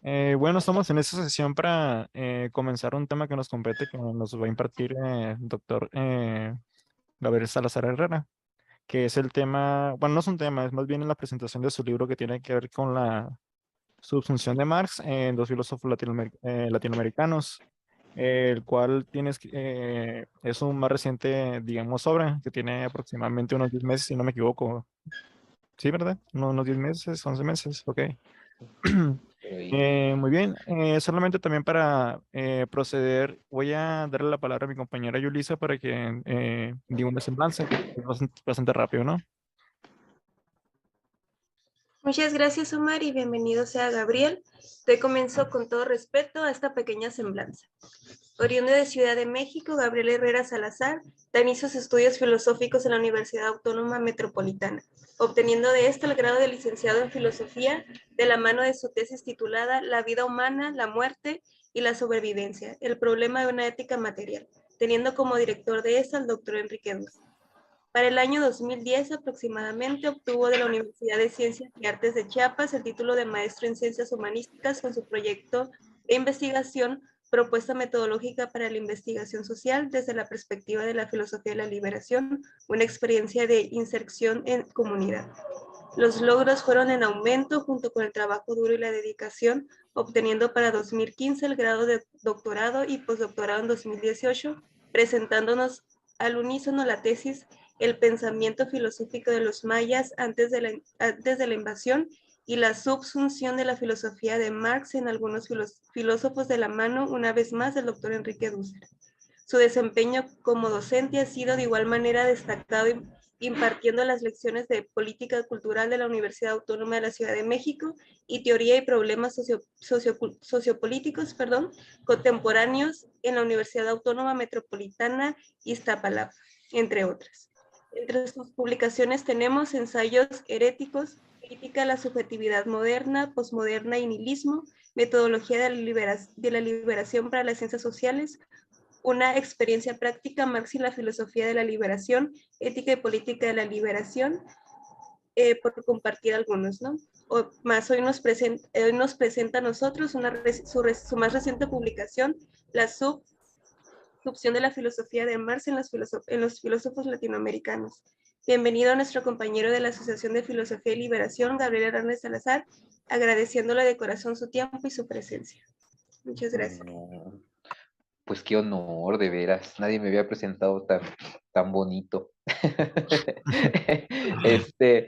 Bueno, estamos en esta sesión para comenzar un tema que nos compete, que nos va a impartir el doctor Gabriel Salazar Herrera, que es el tema, bueno, no es un tema, es más bien en la presentación de su libro que tiene que ver con la subsunción de Marx en dos filósofos latinoamericanos, el cual es un más reciente, digamos, obra, que tiene aproximadamente unos 10 meses, si no me equivoco. Sí, ¿verdad? Unos 10 meses, 11 meses, ok. Pero ahí. Muy bien, solamente también para proceder, voy a darle la palabra a mi compañera Yulisa para que diga una semblanza, que es bastante rápido, ¿no? Muchas gracias, Omar, y bienvenido sea Gabriel. Te comienzo con todo respeto a esta pequeña semblanza. Oriundo de Ciudad de México, Gabriel Herrera Salazar también hizo sus estudios filosóficos en la Universidad Autónoma Metropolitana, obteniendo de esto el grado de licenciado en filosofía de la mano de su tesis titulada La vida humana, la muerte y la sobrevivencia, el problema de una ética material, teniendo como director de esta al doctor Enrique Dussel. Para el año 2010 aproximadamente obtuvo de la Universidad de Ciencias y Artes de Chiapas el título de maestro en Ciencias Humanísticas con su proyecto de investigación Propuesta metodológica para la investigación social desde la perspectiva de la filosofía de la liberación, una experiencia de inserción en comunidad. Los logros fueron en aumento junto con el trabajo duro y la dedicación, obteniendo para 2015 el grado de doctorado y postdoctorado en 2018, presentándonos al unísono la tesis El pensamiento filosófico de los mayas antes de la invasión y la subsunción de la filosofía de Marx en algunos filósofos de la mano, una vez más, del doctor Enrique Dussel. Su desempeño como docente ha sido de igual manera destacado impartiendo las lecciones de política cultural de la Universidad Autónoma de la Ciudad de México y teoría y problemas sociopolíticos contemporáneos en la Universidad Autónoma Metropolitana Iztapalapa, entre otras. Entre sus publicaciones tenemos ensayos heréticos, crítica a la subjetividad moderna, posmoderna y nihilismo, metodología de la liberación para las ciencias sociales, una experiencia práctica, Marx y la filosofía de la liberación, ética y política de la liberación, por compartir algunos, ¿no? O más, hoy nos presenta a nosotros su más reciente publicación, la subsunción de la filosofía de Marx en los filósofos latinoamericanos. Bienvenido a nuestro compañero de la Asociación de Filosofía y Liberación, Gabriel Hernández Salazar, agradeciéndole de corazón su tiempo y su presencia. Muchas gracias. No, pues qué honor, de veras. Nadie me había presentado tan bonito. Este,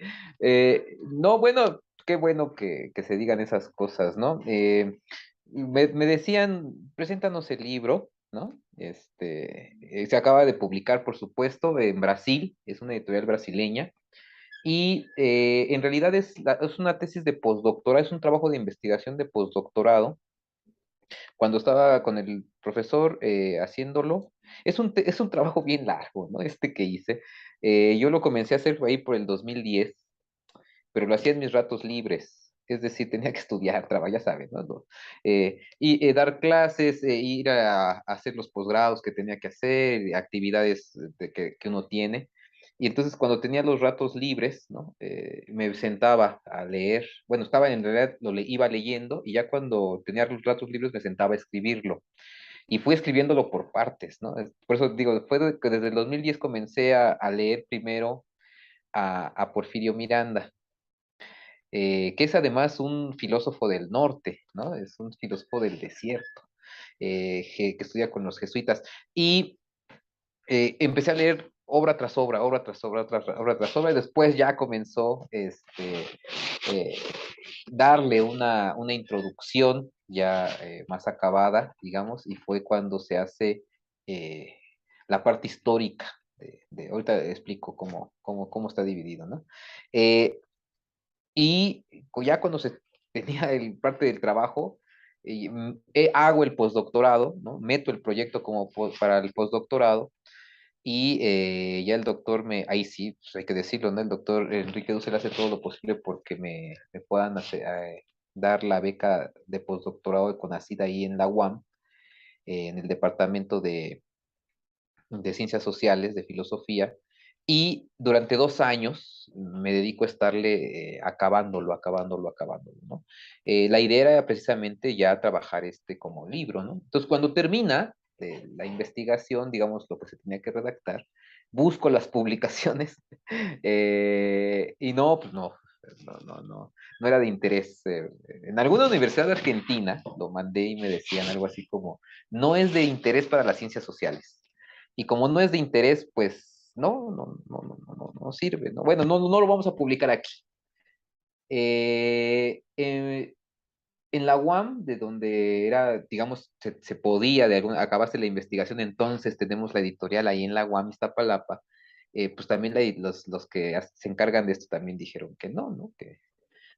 no, bueno, qué bueno que se digan esas cosas, ¿no? Me decían, preséntanos el libro, ¿no? Se acaba de publicar, por supuesto, en Brasil, es una editorial brasileña. Y en realidad es una tesis de postdoctorado, es un trabajo de investigación de postdoctorado. Cuando estaba con el profesor haciéndolo, es un trabajo bien largo, ¿no? Este que hice. Yo lo comencé a hacer ahí por el 2010, pero lo hacía en mis ratos libres. Es decir, tenía que estudiar, trabajar, ya saben, ¿no? Y dar clases, ir a hacer los posgrados que tenía que hacer, actividades que uno tiene. Y entonces cuando tenía los ratos libres, ¿no? Me sentaba a leer. Bueno, estaba en realidad, iba leyendo y ya cuando tenía los ratos libres me sentaba a escribirlo. Y fui escribiéndolo por partes, ¿no? Por eso digo, que desde el 2010 comencé a leer primero a Porfirio Miranda, que es además un filósofo del norte, ¿no? Es un filósofo del desierto, que estudia con los jesuitas. Y empecé a leer obra tras obra, obra tras obra, obra tras obra, y después ya comenzó eh, darle una introducción ya más acabada, digamos, y fue cuando se hace eh, la parte histórica. Ahorita explico cómo está dividido, ¿no? Eh, y ya cuando se tenía parte del trabajo, hago el postdoctorado, ¿no? Meto el proyecto para el postdoctorado y ya el doctor ahí sí, pues hay que decirlo, ¿no? El doctor Enrique Dussel hace todo lo posible porque me puedan dar la beca de postdoctorado de CONACYT ahí en la UAM, en el departamento de Ciencias Sociales, de Filosofía. Y durante 2 años me dedico a estarle acabándolo, ¿no? La idea era precisamente ya trabajar este como libro, ¿no? Entonces, cuando termina la investigación, digamos, lo que se tenía que redactar, busco las publicaciones y no, pues no era de interés. En alguna universidad de Argentina lo mandé y me decían algo así como, no es de interés para las ciencias sociales. Y como no es de interés, pues no sirve, ¿no? Bueno, no lo vamos a publicar aquí. En la UAM, de donde era, digamos, se podía, acabaste la investigación, entonces tenemos la editorial ahí en la UAM Iztapalapa, pues también los que se encargan de esto también dijeron que no, que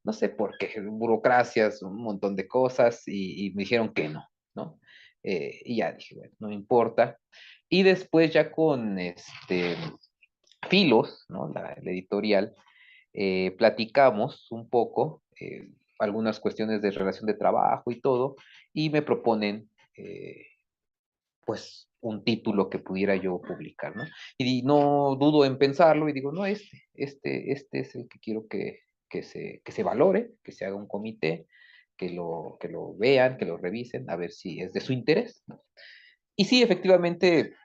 no sé por qué, burocracias, un montón de cosas, y me dijeron que ¿no? Y ya dije, bueno, no importa. Y después ya con Filos, ¿no? La editorial, platicamos un poco, algunas cuestiones de relación de trabajo y todo, y me proponen, pues, un título que pudiera yo publicar, ¿no? Y no dudo en pensarlo y digo, no, este es el que quiero que se valore, que se haga un comité, que lo vean, que lo revisen, a ver si es de su interés, ¿no? Y sí, efectivamente,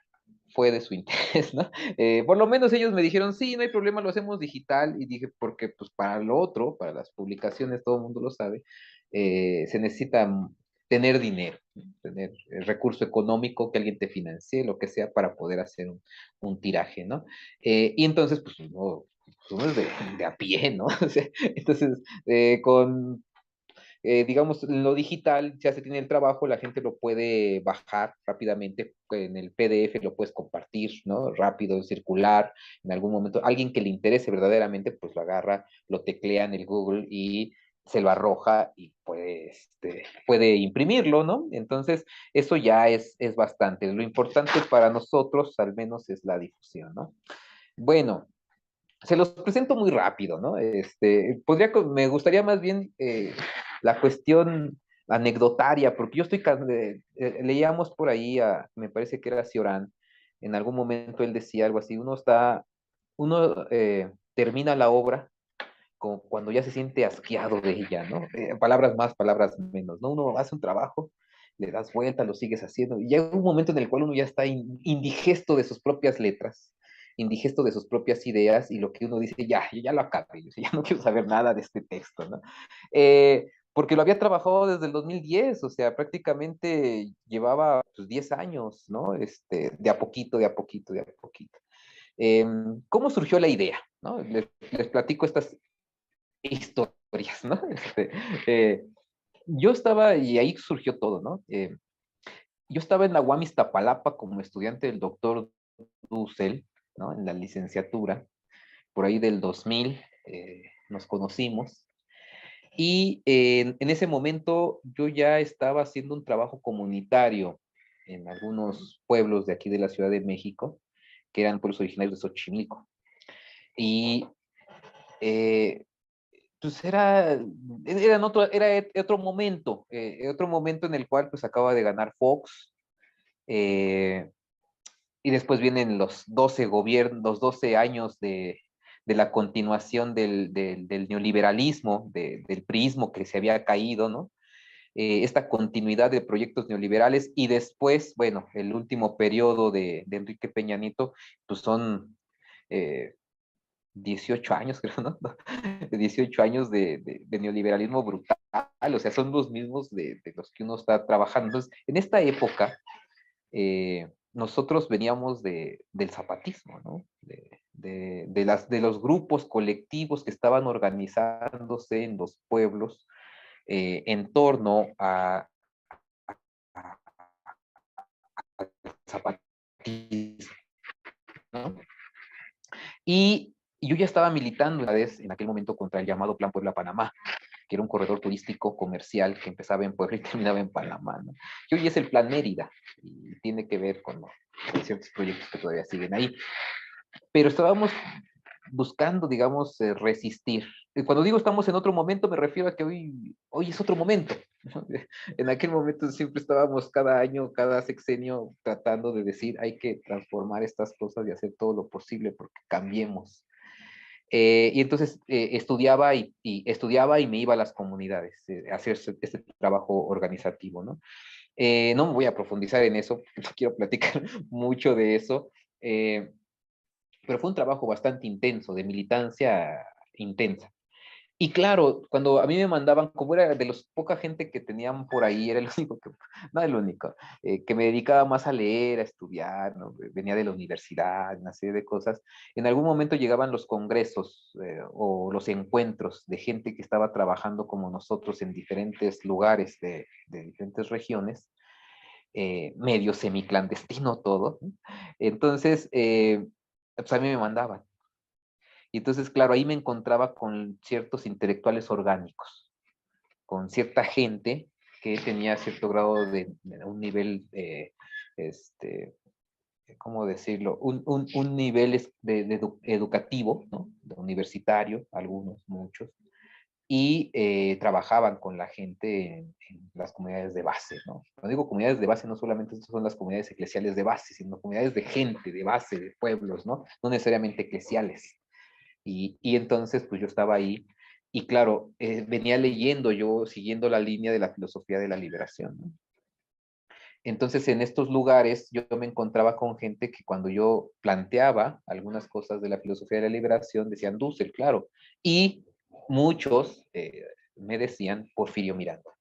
fue de su interés, ¿no? Por lo menos ellos me dijeron, sí, no hay problema, lo hacemos digital, y dije, porque pues para lo otro, para las publicaciones, todo el mundo lo sabe, se necesita tener dinero, ¿no? Tener el recurso económico, que alguien te financie, lo que sea, para poder hacer un tiraje, ¿no? Y entonces, pues uno es de a pie, ¿no? O sea, entonces, con digamos, en lo digital ya se tiene el trabajo, la gente lo puede bajar rápidamente, en el PDF lo puedes compartir, ¿no? Rápido, circular, en algún momento, alguien que le interese verdaderamente, pues lo agarra, lo teclea en el Google y se lo arroja y puede imprimirlo, ¿no? Entonces, eso ya es bastante. Lo importante para nosotros, al menos, es la difusión, ¿no? Bueno, se los presento muy rápido, ¿no? Me gustaría más bien la cuestión anecdotaria, porque yo leíamos por ahí me parece que era Cioran, en algún momento él decía algo así, uno termina la obra como cuando ya se siente asqueado de ella, ¿no? Palabras más, palabras menos, ¿no? Uno hace un trabajo, le das vuelta, lo sigues haciendo, y llega un momento en el cual uno ya está indigesto de sus propias letras, indigesto de sus propias ideas, y lo que uno dice, ya, yo ya lo acabé, yo ya no quiero saber nada de este texto, ¿no? Porque lo había trabajado desde el 2010, o sea, prácticamente llevaba pues, 10 años, ¿no? De a poquito, de a poquito, de a poquito. ¿Cómo surgió la idea? ¿No? Les platico estas historias, ¿no? Eh, yo estaba, y ahí surgió todo, ¿no? Yo estaba en la UAM Iztapalapa como estudiante del doctor Dussel, ¿no? En la licenciatura, por ahí del 2000, nos conocimos, y en ese momento yo ya estaba haciendo un trabajo comunitario en algunos pueblos de aquí de la Ciudad de México, que eran pueblos originarios de Xochimilco. Y pues era otro momento en el cual pues acaba de ganar Fox, eh, y después vienen los 12 gobiernos, los 12 años de la continuación del neoliberalismo, del priismo que se había caído, ¿no? Esta continuidad de proyectos neoliberales, y después, bueno, el último periodo de Enrique Peña Nieto, pues son eh, 18 años, creo, ¿no? 18 años de neoliberalismo brutal, o sea, son los mismos de los que uno está trabajando. Entonces, en esta época, nosotros veníamos del zapatismo, ¿no? De los grupos colectivos que estaban organizándose en los pueblos en torno al zapatismo, ¿no? Y yo ya estaba militando en aquel momento contra el llamado Plan Puebla-Panamá, que era un corredor turístico comercial que empezaba en Puebla y terminaba en Panamá, ¿no? Y hoy es el Plan Mérida, y tiene que ver con ciertos proyectos que todavía siguen ahí. Pero estábamos buscando, digamos, resistir, Cuando digo estamos en otro momento, me refiero a que hoy es otro momento, ¿no? En aquel momento siempre estábamos cada año, cada sexenio, tratando de decir, hay que transformar estas cosas y hacer todo lo posible porque cambiemos. Y entonces estudiaba estudiaba y me iba a las comunidades a hacer este trabajo organizativo, ¿no? No me voy a profundizar en eso, no quiero platicar mucho de eso, pero fue un trabajo bastante intenso, de militancia intensa. Y claro, cuando a mí me mandaban, como era de los poca gente que tenían por ahí, era el único que, no el único, que me dedicaba más a leer, a estudiar, ¿no? Venía de la universidad, una serie de cosas. En algún momento llegaban los congresos o los encuentros de gente que estaba trabajando como nosotros en diferentes lugares de diferentes regiones, medio semiclandestino todo, ¿no? Entonces, pues a mí me mandaban. Y entonces, claro, ahí me encontraba con ciertos intelectuales orgánicos, con cierta gente que tenía cierto grado de un nivel, este, ¿cómo decirlo? Un nivel educativo, ¿no? Universitario, algunos, muchos, y trabajaban con la gente en las comunidades de base, ¿no? Cuando digo comunidades de base, no solamente son las comunidades eclesiales de base, sino comunidades de gente, de base, de pueblos, ¿no? No necesariamente eclesiales. Y entonces, pues yo estaba ahí y claro, venía leyendo yo, siguiendo la línea de la filosofía de la liberación, ¿no? Entonces, en estos lugares yo me encontraba con gente que cuando yo planteaba algunas cosas de la filosofía de la liberación, decían Dussel, claro. Y muchos me decían Porfirio Miranda.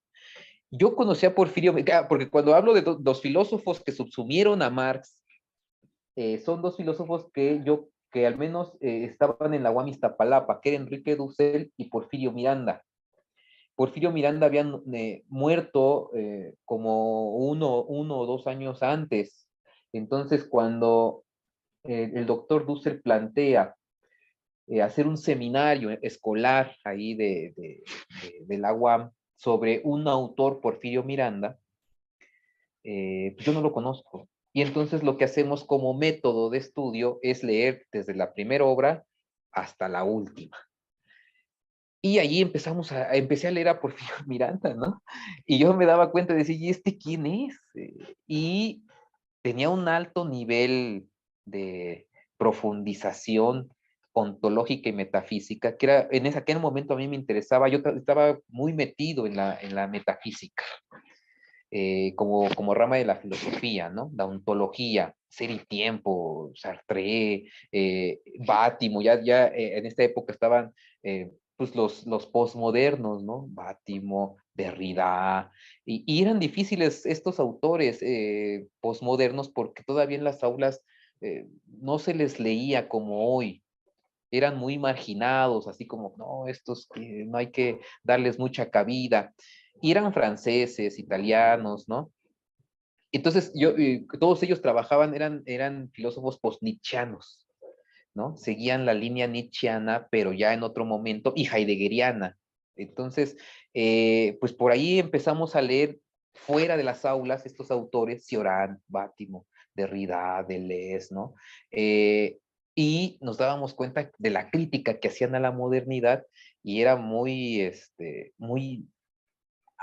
Yo conocí a Porfirio, porque cuando hablo de dos filósofos que subsumieron a Marx, son dos filósofos que al menos estaban en la UAM Iztapalapa, que era Enrique Dussel y Porfirio Miranda. Porfirio Miranda había muerto como uno o 2 años antes. Entonces, cuando el doctor Dussel plantea hacer un seminario escolar ahí de la UAM sobre un autor, Porfirio Miranda, pues yo no lo conozco. Y entonces lo que hacemos como método de estudio es leer desde la primera obra hasta la última. Y allí empecé a leer a Porfirio Miranda, ¿no? Y yo me daba cuenta de decir, ¿y este quién es? Y tenía un alto nivel de profundización ontológica y metafísica, que era, en aquel momento a mí me interesaba, yo estaba muy metido en la metafísica. Como rama de la filosofía, ¿no? La ontología, Ser y Tiempo, Sartre, Bátimo, ya en esta época estaban pues los postmodernos, ¿no? Bátimo, Derrida, y eran difíciles estos autores postmodernos porque todavía en las aulas no se les leía como hoy, eran muy marginados, así como, no, estos no hay que darles mucha cabida. Y eran franceses, italianos, ¿no? Entonces, todos ellos trabajaban, eran filósofos post-nietzscheanos, ¿no? Seguían la línea nietzscheana, pero ya en otro momento, y heideggeriana. Entonces, pues por ahí empezamos a leer fuera de las aulas estos autores, Cioran, Bátimo, Derrida, Deleuze, ¿no? Y nos dábamos cuenta de la crítica que hacían a la modernidad y era muy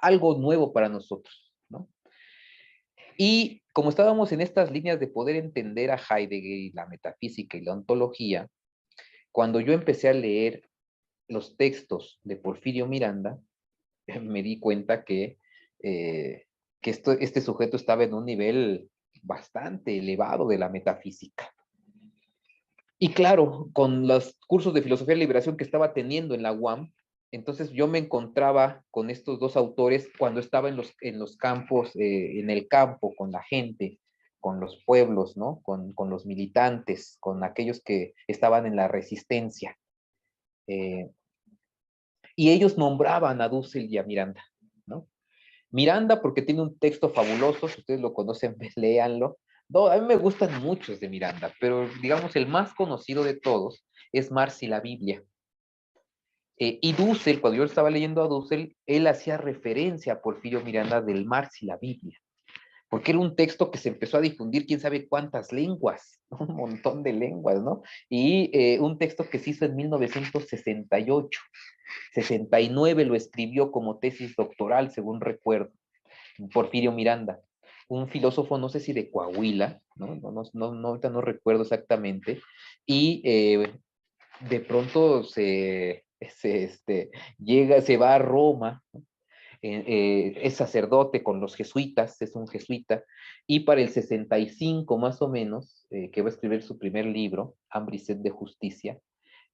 algo nuevo para nosotros, ¿no? Y como estábamos en estas líneas de poder entender a Heidegger y la metafísica y la ontología, cuando yo empecé a leer los textos de Porfirio Miranda, me di cuenta que este sujeto estaba en un nivel bastante elevado de la metafísica. Y claro, con los cursos de filosofía de liberación que estaba teniendo en la UAM, entonces yo me encontraba con estos dos autores cuando estaba en los campos, en el campo, con la gente, con los pueblos, ¿no? Con los militantes, con aquellos que estaban en la resistencia. Y ellos nombraban a Dussel y a Miranda, ¿no? Miranda porque tiene un texto fabuloso, si ustedes lo conocen, léanlo. No, a mí me gustan muchos de Miranda, pero digamos el más conocido de todos es Marx y la Biblia. Y Dussel, cuando yo estaba leyendo a Dussel, él hacía referencia a Porfirio Miranda del Marx y la Biblia. porque era un texto que se empezó a difundir quién sabe cuántas lenguas, un montón de lenguas, ¿no? Y un texto que se hizo en 1968, 69 lo escribió como tesis doctoral, según recuerdo, Porfirio Miranda, un filósofo, no sé si de Coahuila, ¿no? Ahorita no recuerdo exactamente, y de pronto se va a Roma, ¿no? Es sacerdote con los jesuitas, es un jesuita, y para el 65 más o menos, que va a escribir su primer libro, Hambre y Sed de Justicia,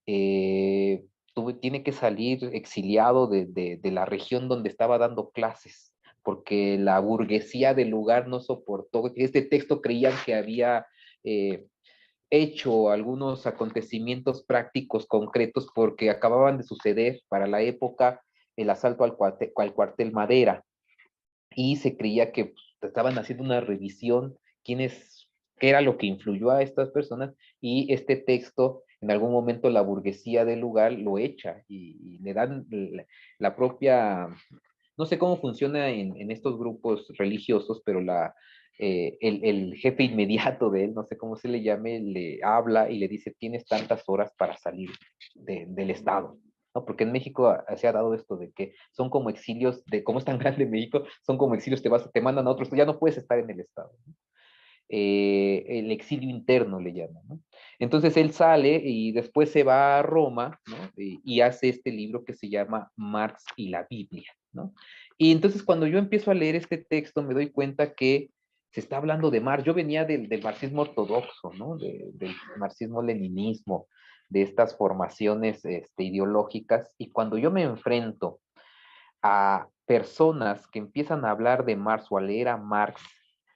tiene que salir exiliado de la región donde estaba dando clases, porque la burguesía del lugar no soportó. Este texto creían que había hecho algunos acontecimientos prácticos concretos porque acababan de suceder para la época el asalto al cuartel Madera, y se creía que estaban haciendo una revisión, qué era lo que influyó a estas personas, y este texto, en algún momento la burguesía del lugar lo echa y le dan la propia, no sé cómo funciona en estos grupos religiosos, pero el jefe inmediato de él, no sé cómo se le llame, le habla y le dice, tienes tantas horas para salir del estado. ¿No? Porque en México se ha dado esto de que son como exilios, como es tan grande México, son como exilios, te mandan a otros, ya no puedes estar en el estado. ¿No? El exilio interno le llaman, ¿no? Entonces él sale y después se va a Roma, ¿no? Y hace este libro que se llama Marx y la Biblia, ¿no? Y entonces cuando yo empiezo a leer este texto me doy cuenta que se está hablando de Marx. Yo venía del marxismo ortodoxo, ¿no? Del marxismo-leninismo, de estas formaciones ideológicas, y cuando yo me enfrento a personas que empiezan a hablar de Marx o a leer a Marx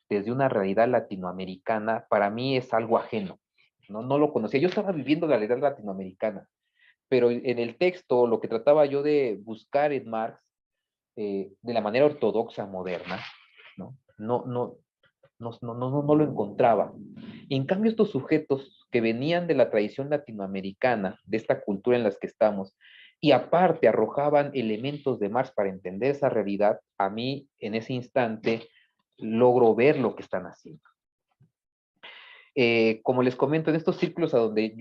desde una realidad latinoamericana, para mí es algo ajeno. No lo conocía. Yo estaba viviendo la realidad latinoamericana, pero en el texto lo que trataba yo de buscar en Marx, de la manera ortodoxa moderna, ¿no? No lo encontraba. Y en cambio estos sujetos que venían de la tradición latinoamericana, de esta cultura en la que estamos, y aparte arrojaban elementos de Marx para entender esa realidad, a mí en ese instante logro ver lo que están haciendo. Como les comento, en estos círculos a donde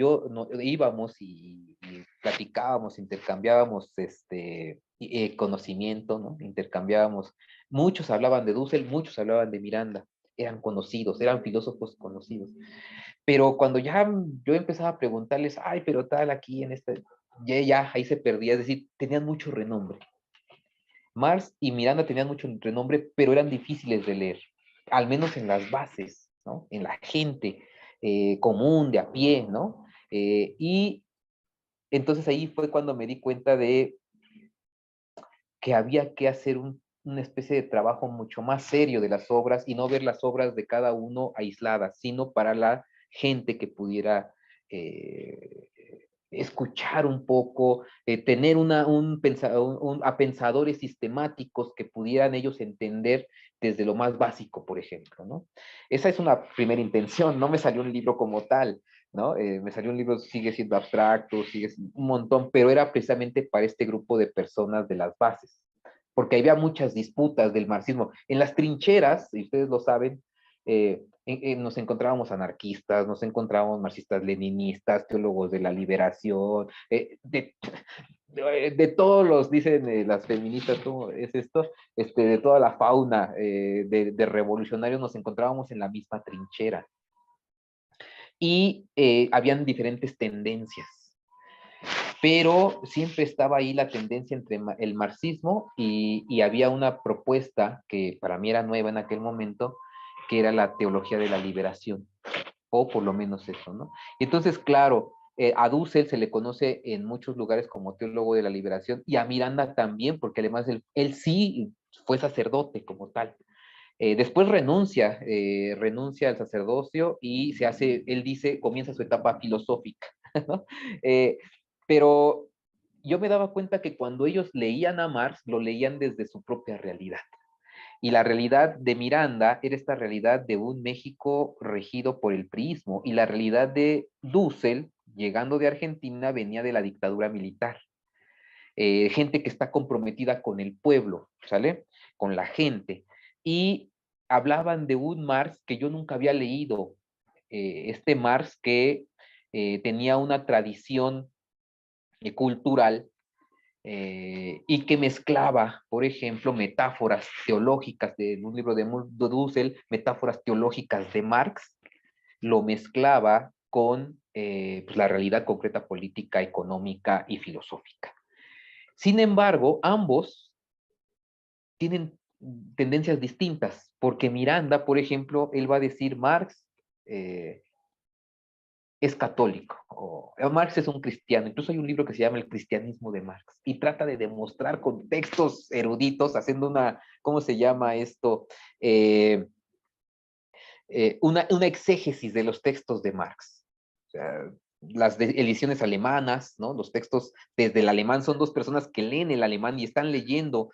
íbamos y platicábamos, intercambiábamos conocimiento, ¿no? Intercambiábamos, muchos hablaban de Dussel, muchos hablaban de Miranda, eran conocidos, eran filósofos conocidos. Pero cuando ya yo empezaba a preguntarles, ay, pero tal aquí en esta, ya ahí se perdía, es decir, tenían mucho renombre. Marx y Miranda tenían mucho renombre, pero eran difíciles de leer, al menos en las bases, ¿no? En la gente común, de a pie, ¿no? Y entonces ahí fue cuando me di cuenta de que había que hacer una especie de trabajo mucho más serio de las obras y no ver las obras de cada uno aisladas, sino para la gente que pudiera escuchar un poco, tener a pensadores sistemáticos que pudieran ellos entender desde lo más básico, por ejemplo, ¿no? Esa es una primera intención, no me salió un libro como tal, ¿no? Me salió un libro, sigue siendo abstracto, sigue siendo un montón, pero era precisamente para este grupo de personas de las bases, porque había muchas disputas del marxismo. En las trincheras, y ustedes lo saben, nos encontrábamos anarquistas, nos encontrábamos marxistas leninistas, teólogos de la liberación, de todos los, dicen las feministas, ¿cómo es esto? De toda la fauna de revolucionarios nos encontrábamos en la misma trinchera. Y habían diferentes tendencias, pero siempre estaba ahí la tendencia entre el marxismo y había una propuesta que para mí era nueva en aquel momento, que era la teología de la liberación, o por lo menos eso, ¿no? Entonces, claro, a Dussel se le conoce en muchos lugares como teólogo de la liberación, y a Miranda también, porque además él sí fue sacerdote como tal. Después renuncia al sacerdocio y él dice, comienza su etapa filosófica, ¿no? Pero yo me daba cuenta que cuando ellos leían a Marx, lo leían desde su propia realidad. Y la realidad de Miranda era esta realidad de un México regido por el priismo, y la realidad de Dussel, llegando de Argentina, venía de la dictadura militar. Gente que está comprometida con el pueblo, ¿sale? Con la gente. Y hablaban de un Marx que yo nunca había leído, este Marx que tenía una tradición cultural y que mezclaba, por ejemplo, metáforas teológicas de un libro de Dussel, metáforas teológicas de Marx, lo mezclaba con pues la realidad concreta política, económica y filosófica. Sin embargo, ambos tienen tendencias distintas, porque Miranda, por ejemplo, él va a decir Marx es católico, o Marx es un cristiano. Incluso hay un libro que se llama El cristianismo de Marx, y trata de demostrar con textos eruditos, haciendo una, ¿cómo se llama esto? Una exégesis de los textos de Marx. O sea, las ediciones alemanas, ¿no? Los textos desde el alemán, son dos personas que leen el alemán y están leyendo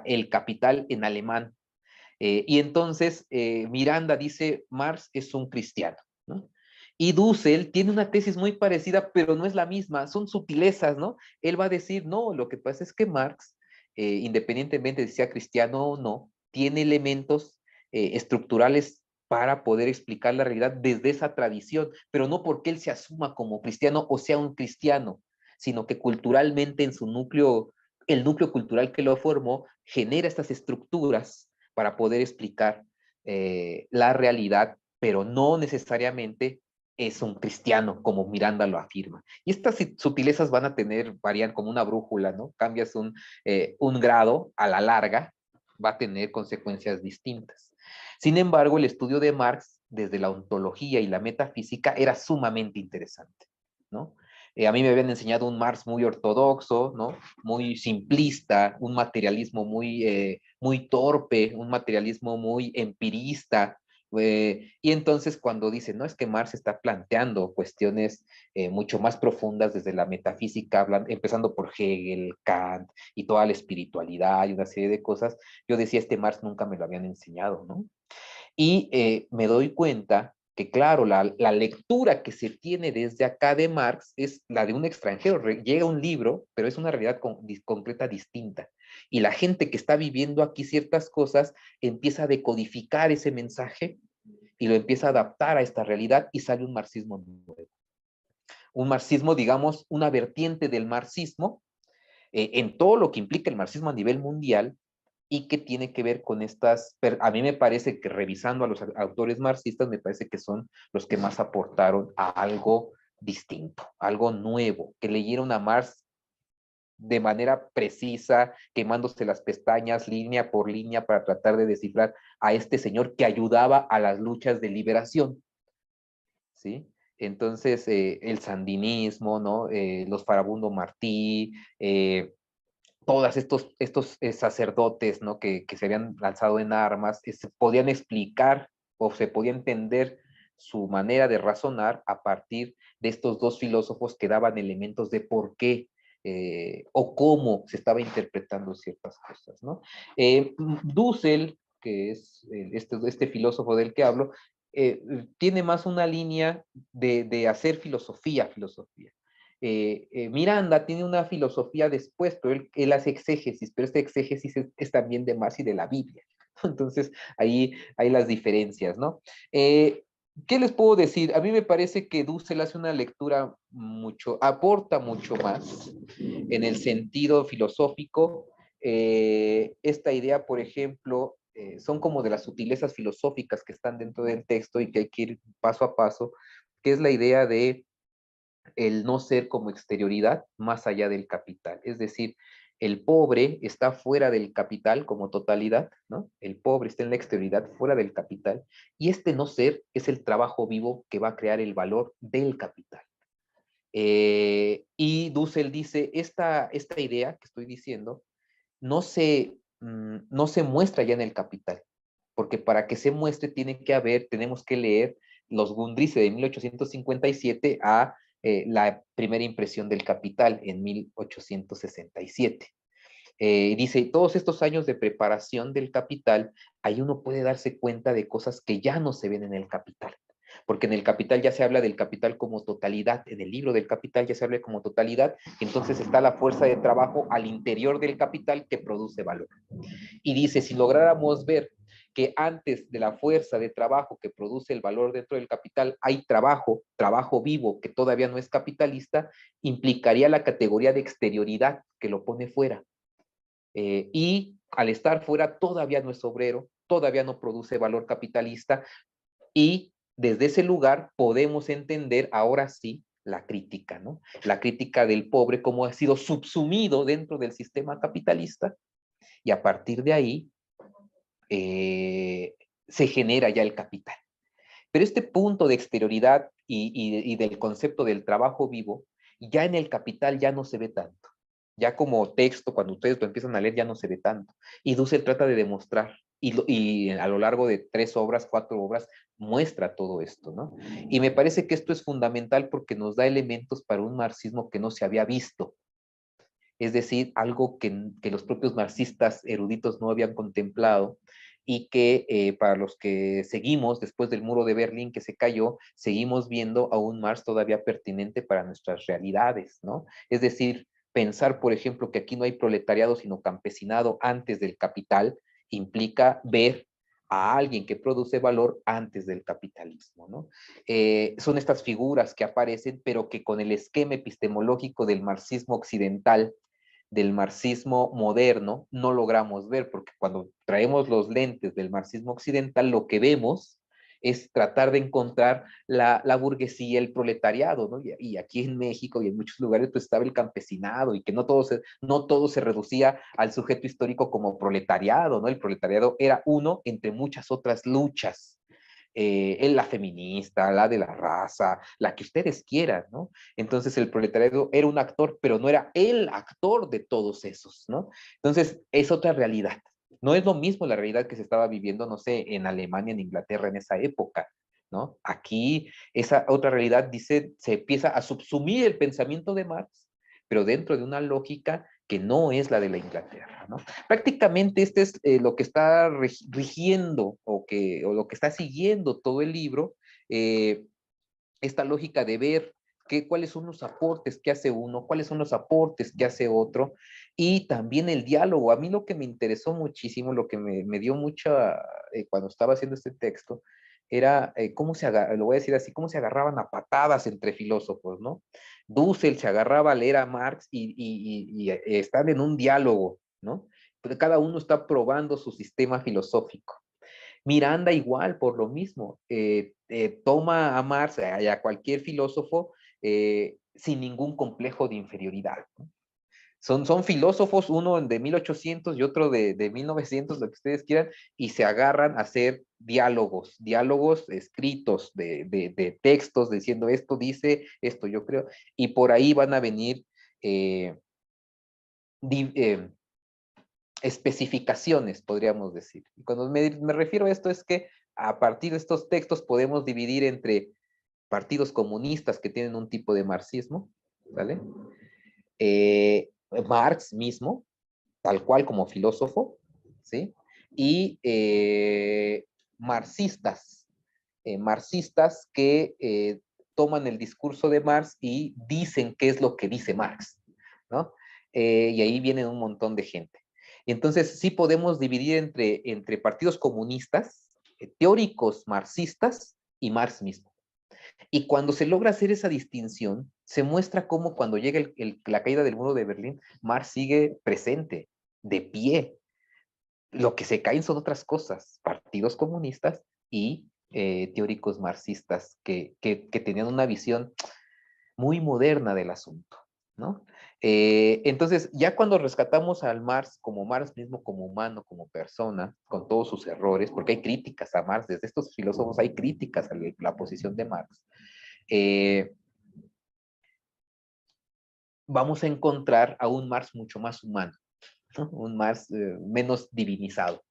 El Capital en alemán. Y entonces Miranda dice, Marx es un cristiano, ¿no? Y Dussel tiene una tesis muy parecida, pero no es la misma, son sutilezas, ¿no? Él va a decir, no, lo que pasa es que Marx, independientemente de si sea cristiano o no, tiene elementos estructurales para poder explicar la realidad desde esa tradición, pero no porque él se asuma como cristiano o sea un cristiano, sino que culturalmente en su núcleo, el núcleo cultural que lo formó, genera estas estructuras para poder explicar la realidad, pero no necesariamente es un cristiano, como Miranda lo afirma. Y estas sutilezas van a varían como una brújula, ¿no? Cambias un grado a la larga, va a tener consecuencias distintas. Sin embargo, el estudio de Marx, desde la ontología y la metafísica, era sumamente interesante, ¿no? A mí me habían enseñado un Marx muy ortodoxo, ¿no? Muy simplista, un materialismo muy torpe, un materialismo muy empirista. Y entonces cuando dice, no, es que Marx está planteando cuestiones mucho más profundas desde la metafísica, empezando por Hegel, Kant y toda la espiritualidad y una serie de cosas, yo decía, este Marx nunca me lo habían enseñado, ¿no? Y me doy cuenta que, claro, la lectura que se tiene desde acá de Marx es la de un extranjero. Llega un libro, pero es una realidad concreta distinta. Y la gente que está viviendo aquí ciertas cosas empieza a decodificar ese mensaje y lo empieza a adaptar a esta realidad y sale un marxismo nuevo. Un marxismo, digamos, una vertiente del marxismo en todo lo que implica el marxismo a nivel mundial, y que tiene que ver con a mí me parece que revisando a los autores marxistas, me parece que son los que más aportaron a algo distinto, algo nuevo, que leyeron a Marx de manera precisa, quemándose las pestañas línea por línea para tratar de descifrar a este señor que ayudaba a las luchas de liberación, ¿sí? Entonces, el sandinismo, ¿no? Los Farabundo Martí, todos estos sacerdotes, ¿no? que se habían lanzado en armas, se podían explicar o se podía entender su manera de razonar a partir de estos dos filósofos que daban elementos de por qué o cómo se estaba interpretando ciertas cosas, ¿no? Dussel, que es este filósofo del que hablo, tiene más una línea de hacer filosofía. Miranda tiene una filosofía después, pero él hace exégesis, pero este exégesis es también de Marx y de la Biblia. Entonces, ahí hay las diferencias, ¿no? ¿Qué les puedo decir? A mí me parece que Dussel hace una lectura aporta mucho más en el sentido filosófico. Esta idea, por ejemplo, son como de las sutilezas filosóficas que están dentro del texto y que hay que ir paso a paso, que es la idea de el no ser como exterioridad más allá del capital. Es decir, el pobre está fuera del capital como totalidad, ¿no? El pobre está en la exterioridad, fuera del capital, y este no ser es el trabajo vivo que va a crear el valor del capital. Y Dussel dice, esta idea que estoy diciendo no se muestra ya en el capital, porque para que se muestre tenemos que leer los Grundrisse de 1857 a la primera impresión del Capital en 1867. Dice, todos estos años de preparación del Capital, ahí uno puede darse cuenta de cosas que ya no se ven en el Capital, porque en el Capital ya se habla del capital como totalidad, en el libro del Capital ya se habla como totalidad, entonces está la fuerza de trabajo al interior del capital que produce valor. Y dice, si lográramos ver que antes de la fuerza de trabajo que produce el valor dentro del capital, hay trabajo, trabajo vivo que todavía no es capitalista, implicaría la categoría de exterioridad que lo pone fuera. Y al estar fuera todavía no es obrero, todavía no produce valor capitalista, y desde ese lugar podemos entender ahora sí la crítica, ¿no? La crítica del pobre como ha sido subsumido dentro del sistema capitalista, y a partir de ahí se genera ya el capital. Pero este punto de exterioridad y del concepto del trabajo vivo, ya en el capital ya no se ve tanto. Ya como texto, cuando ustedes lo empiezan a leer, ya no se ve tanto. Y Dussel trata de demostrar, y a lo largo de 3 obras, 4 obras, muestra todo esto, ¿no? Y me parece que esto es fundamental porque nos da elementos para un marxismo que no se había visto. Es decir, algo que los propios marxistas eruditos no habían contemplado, y que para los que seguimos después del muro de Berlín que se cayó, seguimos viendo a un Marx todavía pertinente para nuestras realidades, ¿no? Es decir, pensar, por ejemplo, que aquí no hay proletariado sino campesinado antes del capital, implica ver a alguien que produce valor antes del capitalismo, ¿no? Son estas figuras que aparecen, pero que con el esquema epistemológico del marxismo occidental, del marxismo moderno, no logramos ver, porque cuando traemos los lentes del marxismo occidental, lo que vemos es tratar de encontrar la burguesía, el proletariado, ¿no? Y aquí en México y en muchos lugares pues estaba el campesinado, y que no todo se reducía al sujeto histórico como proletariado, ¿no? El proletariado era uno entre muchas otras luchas, la feminista, la de la raza, la que ustedes quieran, ¿no? Entonces el proletariado era un actor, pero no era el actor de todos esos, ¿no? Entonces es otra realidad. No es lo mismo la realidad que se estaba viviendo, no sé, en Alemania, en Inglaterra en esa época, ¿no? Aquí esa otra realidad dice, se empieza a subsumir el pensamiento de Marx, pero dentro de una lógica que no es la de la Inglaterra, ¿no? Prácticamente este es lo que está rigiendo o lo que está siguiendo todo el libro, esta lógica de ver cuáles son los aportes que hace uno, cuáles son los aportes que hace otro, y también el diálogo. A mí lo que me interesó muchísimo, lo que me dio mucha, cuando estaba haciendo este texto, era cómo lo voy a decir así, cómo se agarraban a patadas entre filósofos, ¿no? Dussel se agarraba a leer a Marx y están en un diálogo, ¿no? Pero cada uno está probando su sistema filosófico. Miranda igual, por lo mismo, toma a Marx y a cualquier filósofo sin ningún complejo de inferioridad, ¿no? Son filósofos, uno de 1800 y otro de 1900, lo que ustedes quieran, y se agarran a hacer diálogos escritos de textos diciendo esto dice, esto yo creo, y por ahí van a venir especificaciones, podríamos decir. Y cuando me refiero a esto es que a partir de estos textos podemos dividir entre partidos comunistas que tienen un tipo de marxismo, ¿vale? Marx mismo, tal cual como filósofo, ¿sí? Y marxistas que toman el discurso de Marx y dicen qué es lo que dice Marx, ¿no? Y ahí viene un montón de gente. Entonces, sí podemos dividir entre partidos comunistas, teóricos marxistas y Marx mismo. Y cuando se logra hacer esa distinción, se muestra cómo cuando llega la caída del muro de Berlín, Marx sigue presente, de pie. Lo que se caen son otras cosas, partidos comunistas y teóricos marxistas que tenían una visión muy moderna del asunto, ¿no? Entonces, ya cuando rescatamos al Marx mismo, como humano, como persona, con todos sus errores, porque hay críticas a Marx, desde estos filósofos hay críticas a la posición de Marx, vamos a encontrar a un Marx mucho más humano, ¿no? Un Marx menos divinizado.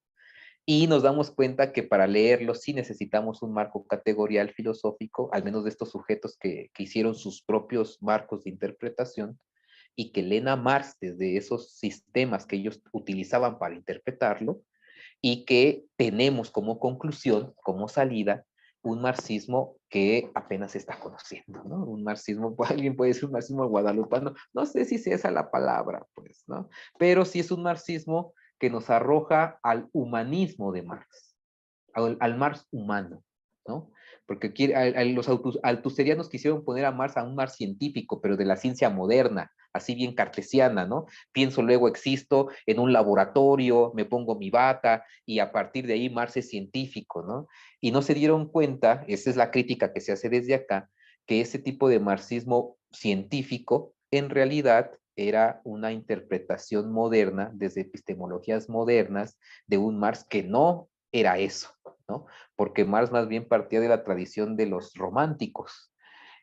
Y nos damos cuenta que para leerlo sí necesitamos un marco categorial filosófico, al menos de estos sujetos que hicieron sus propios marcos de interpretación y que leen a Marx desde esos sistemas que ellos utilizaban para interpretarlo, y que tenemos como conclusión, como salida, un marxismo que apenas se está conociendo, ¿no? Un marxismo, alguien puede decir un marxismo guadalupano, no sé si sea esa la palabra, pues, ¿no? Pero sí es un marxismo que nos arroja al humanismo de Marx, al Marx humano, ¿no? Porque los altuserianos quisieron poner a Marx a un Marx científico, pero de la ciencia moderna, así bien cartesiana, ¿no? Pienso, luego existo en un laboratorio, me pongo mi bata y a partir de ahí Marx es científico, ¿no? Y no se dieron cuenta, esa es la crítica que se hace desde acá, que ese tipo de marxismo científico en realidad era una interpretación moderna, desde epistemologías modernas, de un Marx que no era eso, ¿no? Porque Marx más bien partía de la tradición de los románticos,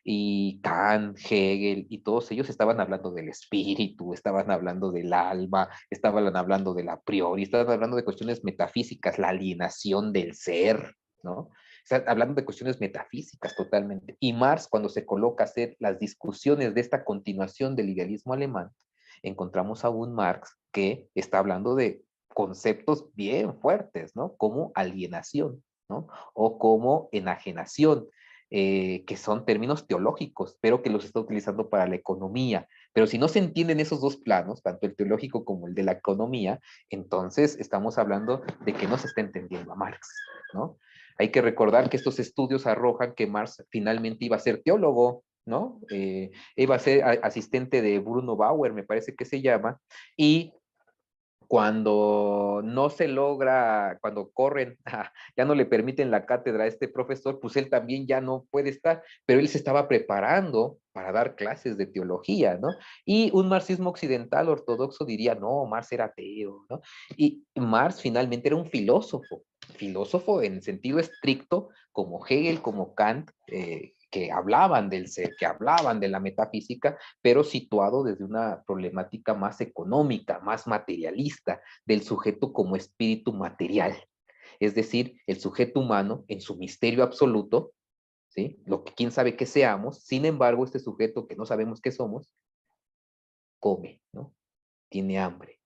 y Kant, Hegel y todos ellos estaban hablando del espíritu, estaban hablando del alma, estaban hablando del a priori, estaban hablando de cuestiones metafísicas, la alienación del ser, ¿no? Están hablando de cuestiones metafísicas totalmente. Y Marx, cuando se coloca a hacer las discusiones de esta continuación del idealismo alemán, encontramos a un Marx que está hablando de conceptos bien fuertes, ¿no? Como alienación, ¿no? O como enajenación, que son términos teológicos, pero que los está utilizando para la economía. Pero si no se entienden esos dos planos, tanto el teológico como el de la economía, entonces estamos hablando de que no se está entendiendo a Marx, ¿no? Hay que recordar que estos estudios arrojan que Marx finalmente iba a ser teólogo, ¿no? Iba a ser asistente de Bruno Bauer, me parece que se llama, y cuando no se logra, cuando corren, ya no le permiten la cátedra a este profesor, pues él también ya no puede estar, pero él se estaba preparando para dar clases de teología, ¿no? Y un marxismo occidental ortodoxo diría, no, Marx era ateo, ¿no? Y Marx finalmente era un filósofo en sentido estricto, como Hegel, como Kant, que hablaban del ser, que hablaban de la metafísica, pero situado desde una problemática más económica, más materialista, del sujeto como espíritu material. Es decir, el sujeto humano en su misterio absoluto, ¿sí? Lo que quién sabe que seamos, sin embargo, este sujeto que no sabemos qué somos, come, ¿no? Tiene hambre,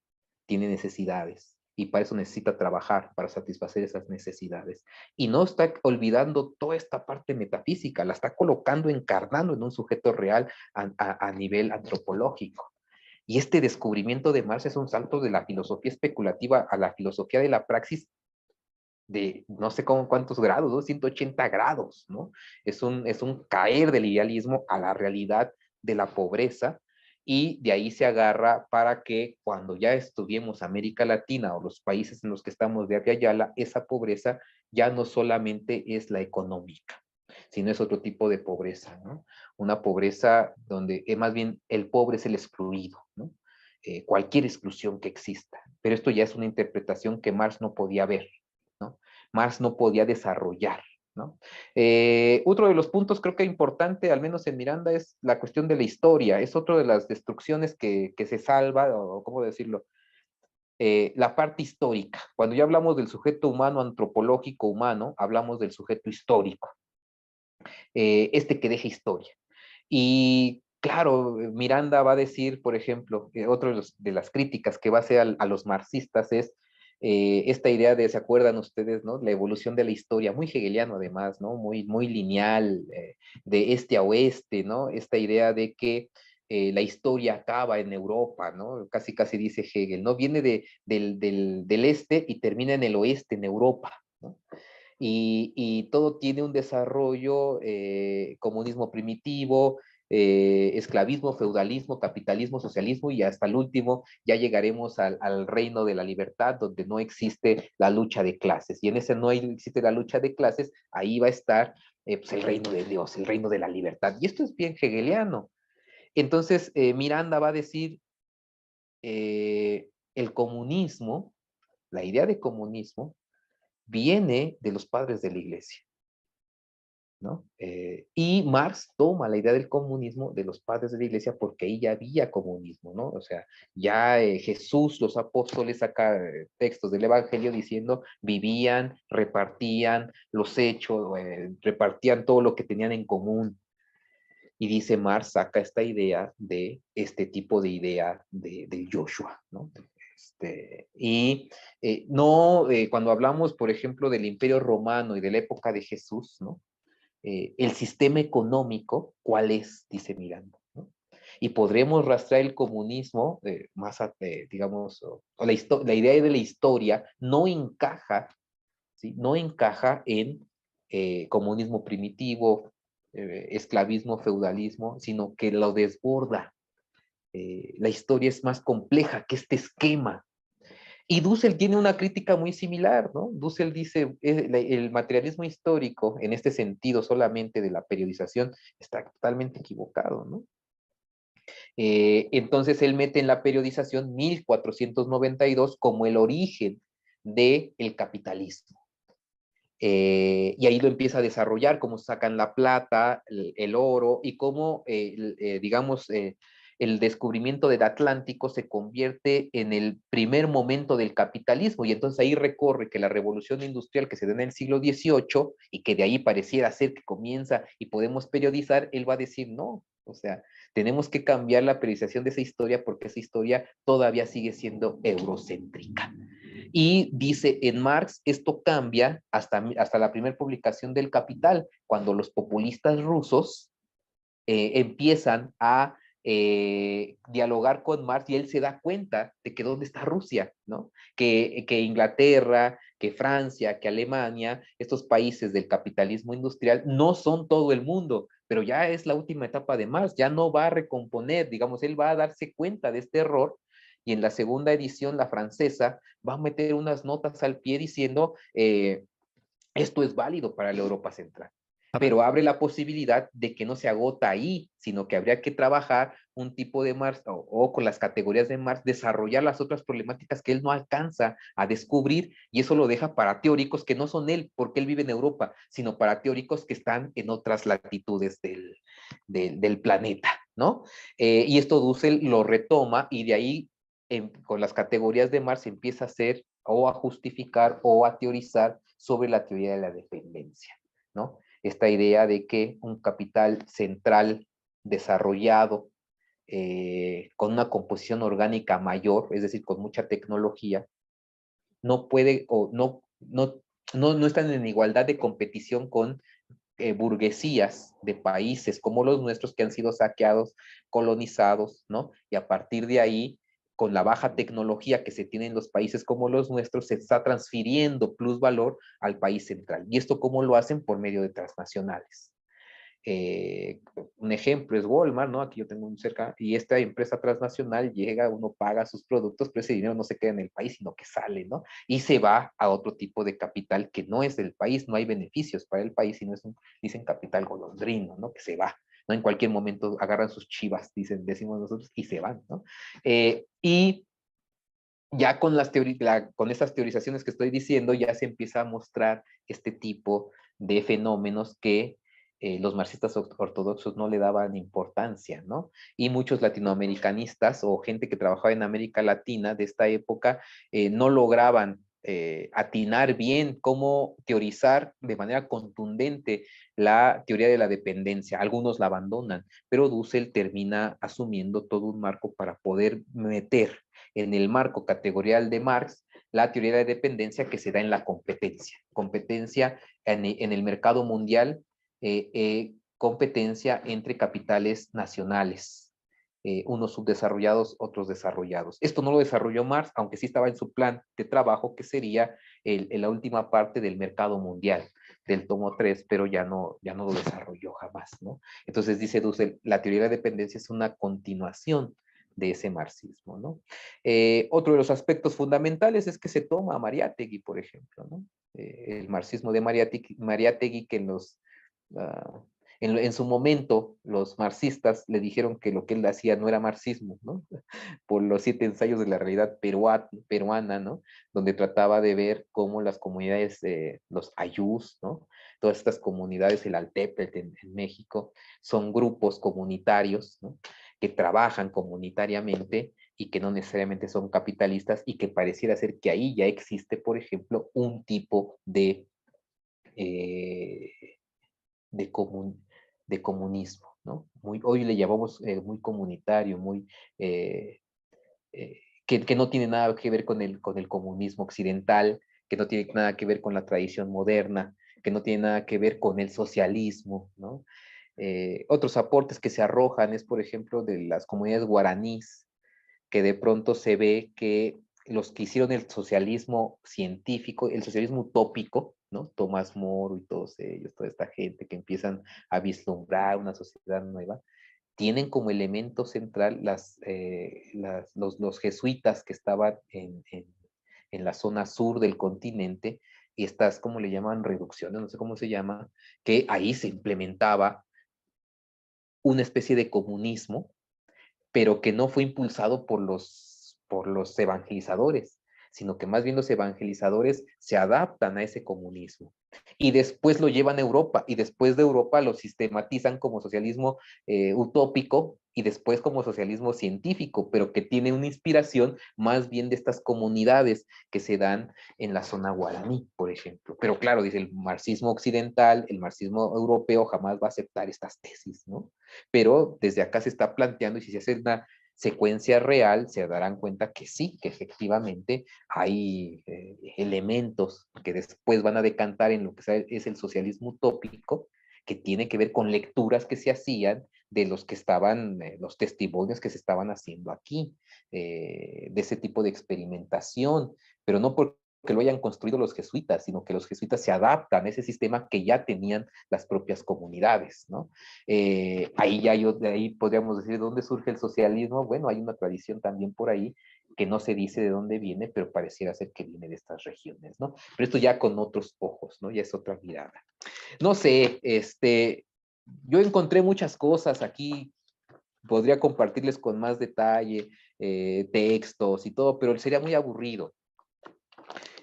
tiene necesidades, y para eso necesita trabajar, para satisfacer esas necesidades. Y no está olvidando toda esta parte metafísica, la está colocando, encarnando en un sujeto real a nivel antropológico. Y este descubrimiento de Marx es un salto de la filosofía especulativa a la filosofía de la praxis de no sé cómo cuántos grados, ¿no? 180 grados, ¿no? Es un caer del idealismo a la realidad de la pobreza, y de ahí se agarra para que cuando ya estuviéramos América Latina o los países en los que estamos de aquí a allá, esa pobreza ya no solamente es la económica, sino es otro tipo de pobreza, ¿no? Una pobreza donde más bien el pobre es el excluido, ¿no? Cualquier exclusión que exista. Pero esto ya es una interpretación que Marx no podía ver, ¿no? Marx no podía desarrollar, ¿no? Otro de los puntos creo que importante, al menos en Miranda, es la cuestión de la historia. Es otra de las destrucciones que se salva, o cómo decirlo, la parte histórica. Cuando ya hablamos del sujeto humano, antropológico humano, hablamos del sujeto histórico, que deja historia. Y claro, Miranda va a decir, por ejemplo, otro de las críticas que va a hacer a los marxistas es esta idea de, ¿se acuerdan ustedes, no? La evolución de la historia, muy hegeliano además, ¿no? Muy, muy lineal, de este a oeste, ¿no? Esta idea de que la historia acaba en Europa, ¿no? Casi, casi dice Hegel, ¿no? Viene del este y termina en el oeste, en Europa, ¿no? Y todo tiene un desarrollo, comunismo primitivo, esclavismo, feudalismo, capitalismo, socialismo, y hasta el último ya llegaremos al reino de la libertad, donde no existe la lucha de clases. Y en ese no existe la lucha de clases, ahí va a estar pues el reino de Dios, el reino de la libertad. Y esto es bien hegeliano. Entonces, Miranda va a decir, el comunismo, la idea de comunismo, viene de los padres de la iglesia, ¿no? Y Marx toma la idea del comunismo de los padres de la iglesia porque ahí ya había comunismo, ¿no? O sea, ya Jesús, los apóstoles saca textos del evangelio diciendo vivían, repartían los hechos, repartían todo lo que tenían en común. Y dice Marx, saca esta idea de este tipo de idea de Joshua, ¿no? No, cuando hablamos, por ejemplo, del Imperio Romano y de la época de Jesús, ¿no? El sistema económico, ¿cuál es? Dice Miranda, ¿no? Y podremos rastrear el comunismo, digamos, la idea de la historia no encaja ¿sí? No encaja en comunismo primitivo, esclavismo, feudalismo, sino que lo desborda. La historia es más compleja que este esquema. Y Dussel tiene una crítica muy similar, ¿no? Dussel dice, el materialismo histórico, en este sentido solamente de la periodización, está totalmente equivocado, ¿no? Entonces él mete en la periodización 1492 como el origen del capitalismo. Y ahí lo empieza a desarrollar, cómo sacan la plata, el oro, y cómo, digamos, el descubrimiento del Atlántico se convierte en el primer momento del capitalismo, y entonces ahí recorre que la revolución industrial que se da en el siglo XVIII, y que de ahí pareciera ser que comienza y podemos periodizar, él va a decir, no, o sea, tenemos que cambiar la periodización de esa historia porque esa historia todavía sigue siendo eurocéntrica. Y dice en Marx, esto cambia hasta la primera publicación del Capital, cuando los populistas rusos empiezan a dialogar con Marx y él se da cuenta de que dónde está Rusia, ¿no? Que Inglaterra, que Francia, que Alemania, estos países del capitalismo industrial no son todo el mundo, pero ya es la última etapa de Marx, ya no va a recomponer, digamos, él va a darse cuenta de este error y en la segunda edición, la francesa, va a meter unas notas al pie diciendo esto es válido para la Europa Central, pero abre la posibilidad de que no se agota ahí, sino que habría que trabajar un tipo de Marx o con las categorías de Marx, desarrollar las otras problemáticas que él no alcanza a descubrir y eso lo deja para teóricos que no son él, porque él vive en Europa, sino para teóricos que están en otras latitudes del planeta, ¿no? Y esto Dussel lo retoma y de ahí con las categorías de Marx empieza a hacer o a justificar o a teorizar sobre la teoría de la dependencia, ¿no? Esta idea de que un capital central desarrollado con una composición orgánica mayor, es decir, con mucha tecnología, no puede o no están en igualdad de competición con burguesías de países como los nuestros que han sido saqueados, colonizados, ¿no? Y a partir de ahí, con la baja tecnología que se tiene en los países como los nuestros, se está transfiriendo plusvalor al país central. ¿Y esto cómo lo hacen? Por medio de transnacionales. Un ejemplo es Walmart, ¿no? Aquí yo tengo un cerca, y esta empresa transnacional llega, uno paga sus productos, pero ese dinero no se queda en el país, sino que sale, ¿no? Y se va a otro tipo de capital que no es del país, no hay beneficios para el país, sino es dicen capital golondrino, ¿no? Que se va, ¿no? En cualquier momento agarran sus chivas, decimos nosotros, y se van, ¿no? Y ya con con estas teorizaciones que estoy diciendo, ya se empieza a mostrar este tipo de fenómenos que los marxistas ortodoxos no le daban importancia, ¿no? Y muchos latinoamericanistas o gente que trabajaba en América Latina de esta época no lograban atinar bien cómo teorizar de manera contundente la teoría de la dependencia. Algunos la abandonan, pero Dussel termina asumiendo todo un marco para poder meter en el marco categorial de Marx la teoría de la dependencia que se da en la competencia. Competencia en el mercado mundial, competencia entre capitales nacionales, unos subdesarrollados, otros desarrollados. Esto no lo desarrolló Marx, aunque sí estaba en su plan de trabajo, que sería la última parte del mercado mundial, del tomo 3, pero ya no lo desarrolló jamás, ¿no? Entonces dice Dussel, la teoría de la dependencia es una continuación de ese marxismo, ¿no? Otro de los aspectos fundamentales es que se toma a Mariátegui, por ejemplo, ¿no? El marxismo de Mariátegui que en su momento los marxistas le dijeron que lo que él hacía no era marxismo, ¿no? Por los 7 ensayos de la realidad peruana, ¿no? Donde trataba de ver cómo las comunidades, los ayús, ¿no? Todas estas comunidades, el Altepetl en México, son grupos comunitarios, ¿no? Que trabajan comunitariamente y que no necesariamente son capitalistas y que pareciera ser que ahí ya existe, por ejemplo, un tipo eh, de, comun, de comunismo, ¿no? Hoy le llamamos muy comunitario, muy, que no tiene nada que ver con el comunismo occidental, que no tiene nada que ver con la tradición moderna, que no tiene nada que ver con el socialismo, ¿no? Otros aportes que se arrojan es, por ejemplo, de las comunidades guaraníes, que de pronto se ve que los que hicieron el socialismo científico, el socialismo utópico, ¿no? Tomás Moro y todos ellos, toda esta gente que empiezan a vislumbrar una sociedad nueva, tienen como elemento central los jesuitas que estaban en la zona sur del continente, y estas, ¿cómo le llaman? Reducciones, no sé cómo se llama, que ahí se implementaba una especie de comunismo, pero que no fue impulsado por los evangelizadores, sino que más bien los evangelizadores se adaptan a ese comunismo y después lo llevan a Europa, y después de Europa lo sistematizan como socialismo utópico y después como socialismo científico, pero que tiene una inspiración más bien de estas comunidades que se dan en la zona guaraní, por ejemplo. Pero claro, dice, el marxismo occidental, el marxismo europeo jamás va a aceptar estas tesis, ¿no? Pero desde acá se está planteando, y si se hace una secuencia real, se darán cuenta que sí, que efectivamente hay elementos que después van a decantar en lo que es el socialismo utópico, que tiene que ver con lecturas que se hacían de los que estaban, los testimonios que se estaban haciendo aquí, de ese tipo de experimentación, pero no porque lo hayan construido los jesuitas, sino que los jesuitas se adaptan a ese sistema que ya tenían las propias comunidades, ¿no? Ahí podríamos decir, ¿de dónde surge el socialismo? Bueno, hay una tradición también por ahí que no se dice de dónde viene, pero pareciera ser que viene de estas regiones, ¿no? Pero esto ya con otros ojos, ¿no? Ya es otra mirada. No sé, yo encontré muchas cosas aquí, podría compartirles con más detalle, textos y todo, pero sería muy aburrido.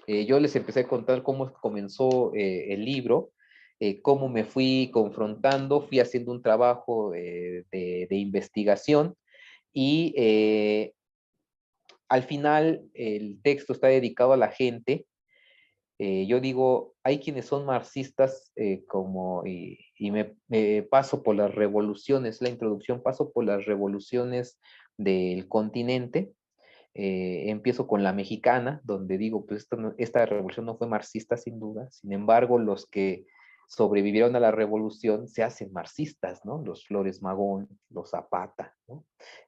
Yo les empecé a contar cómo comenzó el libro, cómo me fui confrontando, fui haciendo un trabajo de investigación, y al final el texto está dedicado a la gente. Yo digo, hay quienes son marxistas y me paso por las revoluciones, la introducción, paso por las revoluciones del continente. Empiezo con la mexicana, donde digo, pues esta revolución no fue marxista sin duda, sin embargo, los que sobrevivieron a la revolución se hacen marxistas, ¿no? Los Flores Magón, los Zapata, ¿no?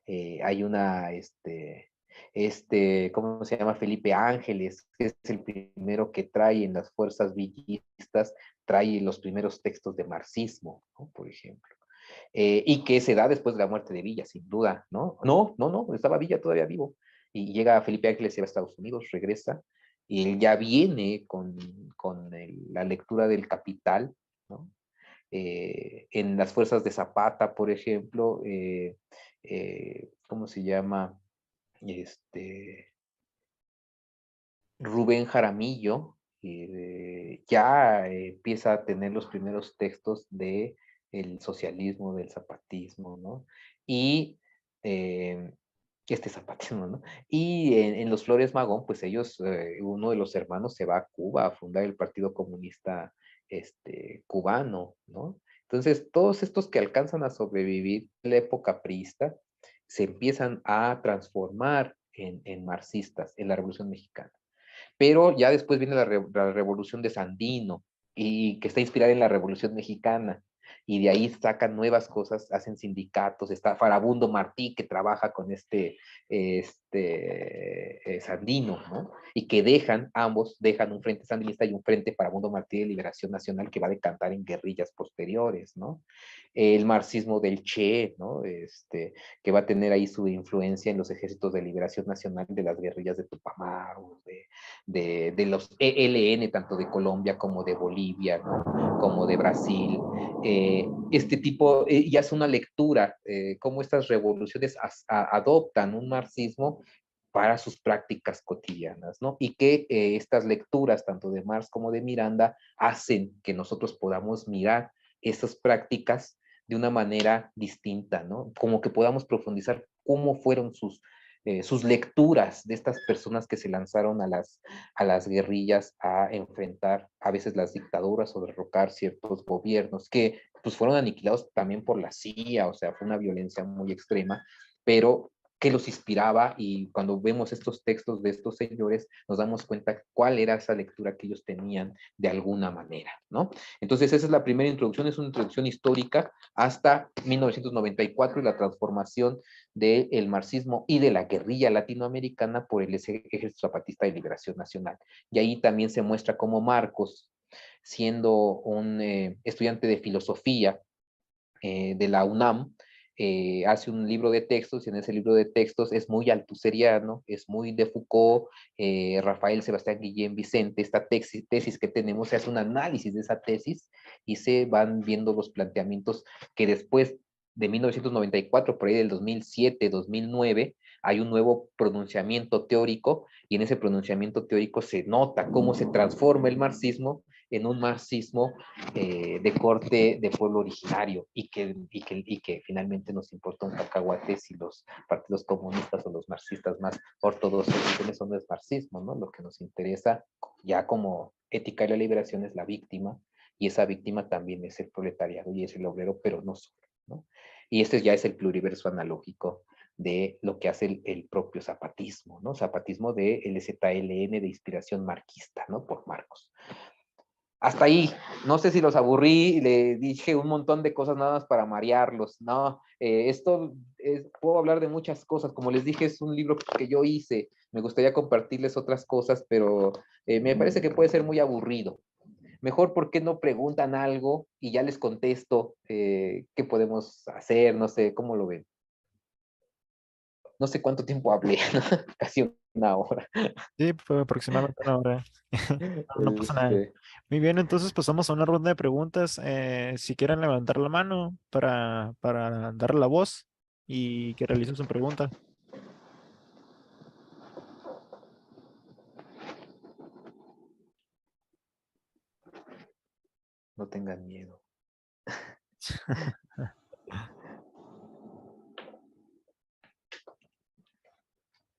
Hay ¿cómo se llama? Felipe Ángeles, que es el primero que trae en las fuerzas villistas, trae los primeros textos de marxismo, ¿no? Por ejemplo. Y que se da después de la muerte de Villa, sin duda, ¿no? No, estaba Villa todavía vivo. Y llega Felipe Ángeles, se va a Estados Unidos, regresa, y él ya viene con la lectura del Capital, ¿no? En las fuerzas de Zapata, por ejemplo, ¿cómo se llama? Rubén Jaramillo ya empieza a tener los primeros textos de el socialismo, del zapatismo, ¿no? Y zapatismo, ¿no? Y en los Flores Magón, pues ellos, uno de los hermanos se va a Cuba a fundar el Partido Comunista cubano, ¿no? Entonces, todos estos que alcanzan a sobrevivir en la época priista se empiezan a transformar en marxistas en la Revolución Mexicana. Pero ya después viene la revolución de Sandino, y que está inspirada en la Revolución Mexicana, y de ahí sacan nuevas cosas, hacen sindicatos. Está Farabundo Martí, que trabaja con Sandino, ¿no? Y que ambos dejan un frente sandinista y un frente Farabundo Martí de Liberación Nacional, que va a decantar en guerrillas posteriores, ¿no? El marxismo del Che, ¿no? Que va a tener ahí su influencia en los ejércitos de liberación nacional de las guerrillas de Tupamaros, de los ELN, tanto de Colombia como de Bolivia, ¿no? Como de Brasil. Este tipo ya es una lectura, cómo estas revoluciones adoptan un marxismo para sus prácticas cotidianas, ¿no? Y que estas lecturas, tanto de Marx como de Miranda, hacen que nosotros podamos mirar esas prácticas de una manera distinta, ¿no? Como que podamos profundizar cómo fueron sus lecturas de estas personas que se lanzaron a las guerrillas a enfrentar a veces las dictaduras o derrocar ciertos gobiernos que pues fueron aniquilados también por la CIA, o sea, fue una violencia muy extrema, pero qué los inspiraba, y cuando vemos estos textos de estos señores nos damos cuenta cuál era esa lectura que ellos tenían de alguna manera, ¿no? Entonces esa es la primera introducción, es una introducción histórica hasta 1994 y la transformación del marxismo y de la guerrilla latinoamericana por el Ejército Zapatista de Liberación Nacional. Y ahí también se muestra cómo Marcos, siendo un estudiante de filosofía de la UNAM, hace un libro de textos, y en ese libro de textos es muy altuseriano, es muy de Foucault, Rafael Sebastián Guillén Vicente, esta tesis que tenemos, se hace un análisis de esa tesis y se van viendo los planteamientos que después de 1994, por ahí del 2007, 2009, hay un nuevo pronunciamiento teórico, y en ese pronunciamiento teórico se nota cómo se transforma el marxismo en un marxismo de corte de pueblo originario, y que finalmente nos importa un cacahuate si los partidos comunistas o los marxistas más ortodoxos dicen eso no es marxismo, ¿no? Lo que nos interesa ya como ética de la liberación es la víctima, y esa víctima también es el proletariado y es el obrero, pero no solo, ¿no? Y este ya es el pluriverso analógico de lo que hace el propio zapatismo, ¿no? Zapatismo de LZLN de inspiración marxista, ¿no? Por Marcos. Hasta ahí, no sé si los aburrí, le dije un montón de cosas nada más para marearlos, ¿no? Puedo hablar de muchas cosas, como les dije, es un libro que yo hice, me gustaría compartirles otras cosas, pero me parece que puede ser muy aburrido. Mejor, ¿por qué no preguntan algo y ya les contesto qué podemos hacer? No sé, ¿cómo lo ven? No sé cuánto tiempo hablé, ¿no? Casi una hora. Sí, fue aproximadamente una hora. No pasa nada. Muy bien, entonces pasamos a una ronda de preguntas. Si quieren levantar la mano para darle la voz y que realice su pregunta. No tengan miedo.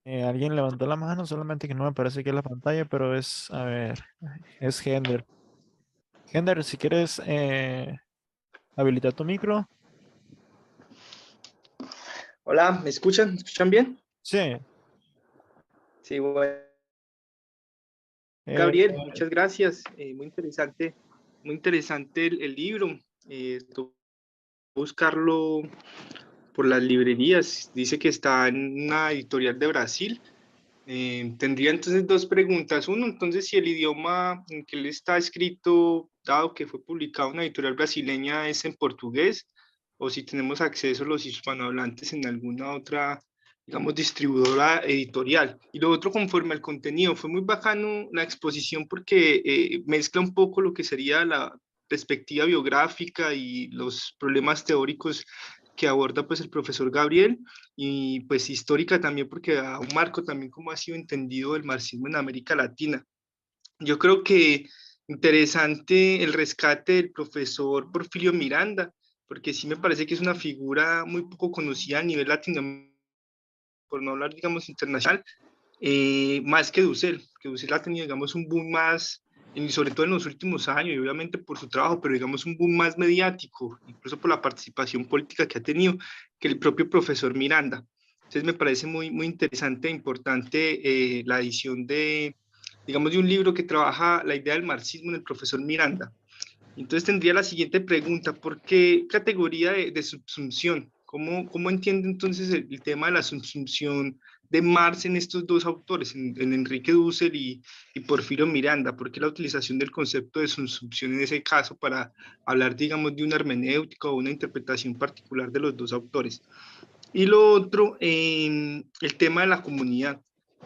Alguien levantó la mano, solamente que no me parece que es la pantalla, pero es, a ver, es Gender. Gender, si quieres habilitar tu micro. Hola, ¿me escuchan? ¿Me escuchan bien? Sí. Sí, bueno. Eh, Gabriel, muchas gracias. Muy interesante el libro. Estuve a buscarlo por las librerías. Dice que está en una editorial de Brasil. Tendría entonces dos preguntas. Uno, entonces, si el idioma en que él está escrito, dado que fue publicado en una editorial brasileña, es en portugués, o si tenemos acceso los hispanohablantes en alguna otra, digamos, distribuidora editorial. Y lo otro, conforme al contenido, fue muy bacano la exposición porque mezcla un poco lo que sería la perspectiva biográfica y los problemas teóricos que aborda pues el profesor Gabriel, y pues histórica también porque da un marco también cómo ha sido entendido el marxismo en América Latina. Yo creo que interesante el rescate del profesor Porfirio Miranda, porque sí me parece que es una figura muy poco conocida a nivel latinoamericano, por no hablar, digamos, internacional, más que Dussel ha tenido, digamos, un boom más, sobre todo en los últimos años, y obviamente por su trabajo, pero digamos un boom más mediático, incluso por la participación política que ha tenido, que el propio profesor Miranda. Entonces me parece muy, muy interesante e importante la edición de, digamos, de un libro que trabaja la idea del marxismo en el profesor Miranda. Entonces tendría la siguiente pregunta: ¿por qué categoría de subsunción? ¿Cómo entiende entonces el tema de la subsunción de Marx en estos dos autores, en Enrique Dussel y Porfirio Miranda? ¿Por qué la utilización del concepto de subsunción en ese caso para hablar, digamos, de una hermenéutica o una interpretación particular de los dos autores? Y lo otro, el tema de la comunidad.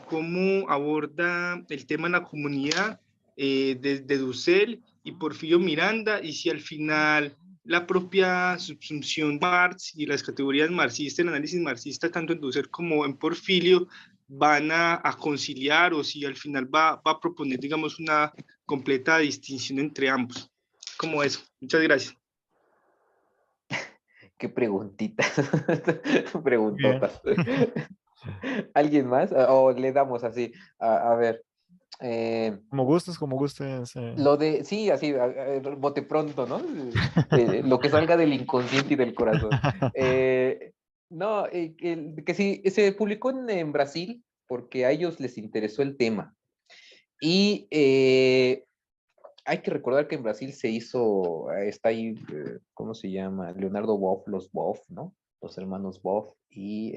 ¿Cómo aborda el tema de la comunidad desde Dussel y Porfirio Miranda? Y si al final la propia subsunción Marx y las categorías marxistas, el análisis marxista, tanto en Dussel como en Porfirio, van a conciliar, o si al final va a proponer, digamos, una completa distinción entre ambos. Como eso. Muchas gracias. Qué preguntitas, bien. preguntotas. ¿Alguien más? ¿O le damos así? A ver. Como gustes, como gustes. Lo de, sí, así, bote pronto, ¿no? Lo que salga del inconsciente y del corazón. No, que sí, se publicó en Brasil porque a ellos les interesó el tema. Y hay que recordar que en Brasil se hizo, está ahí, ¿cómo se llama? Leonardo Boff, los Boff, ¿no? Los hermanos Boff y,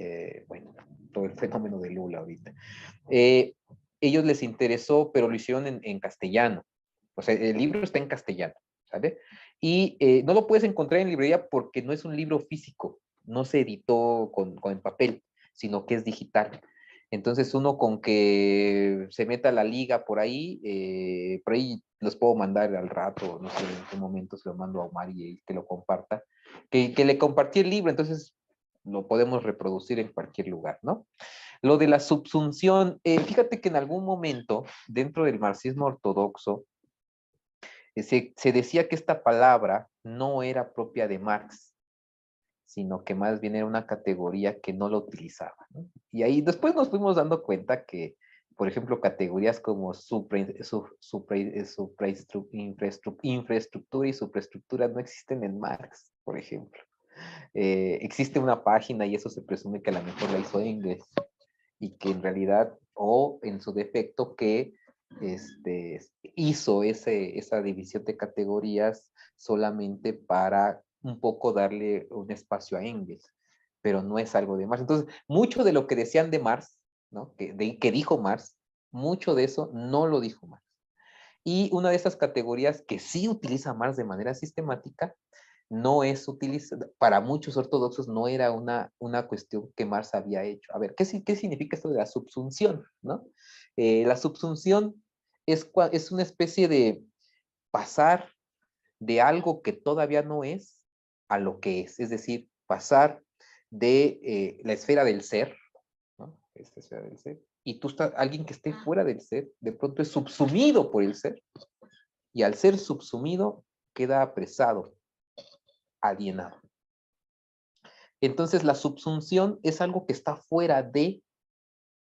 bueno, todo el fenómeno de Lula ahorita. Ellos les interesó, pero lo hicieron en castellano. O sea, el libro está en castellano, ¿sale? Y no lo puedes encontrar en librería porque no es un libro físico, no se editó con el papel, sino que es digital. Entonces uno con que se meta a la liga por ahí los puedo mandar al rato, no sé en qué momento se lo mando a Omar y que lo comparta, que le compartí el libro, entonces lo podemos reproducir en cualquier lugar, ¿no? Lo de la subsunción, fíjate que en algún momento, dentro del marxismo ortodoxo, se decía que esta palabra no era propia de Marx, sino que más bien era una categoría que no lo utilizaba, ¿no? Y ahí después nos fuimos dando cuenta que, por ejemplo, categorías como infraestructura y superestructura no existen en Marx, por ejemplo. Existe una página y eso se presume que a lo mejor la hizo Engels y que en realidad, o en su defecto, que hizo esa división de categorías solamente para un poco darle un espacio a Engels, pero no es algo de Marx. Entonces, mucho de lo que decían de Marx, ¿no? que dijo Marx, mucho de eso no lo dijo Marx. Y una de esas categorías que sí utiliza Marx de manera sistemática no es utilizada, para muchos ortodoxos no era una cuestión que Marx había hecho. A ver, ¿qué significa esto de la subsunción? ¿No? La subsunción es una especie de pasar de algo que todavía no es a lo que es decir, pasar de la esfera del ser, ¿no? Esta esfera del ser, y tú estás, alguien que esté fuera del ser, de pronto es subsumido por el ser, y al ser subsumido queda apresado, alienado. Entonces la subsunción es algo que está fuera de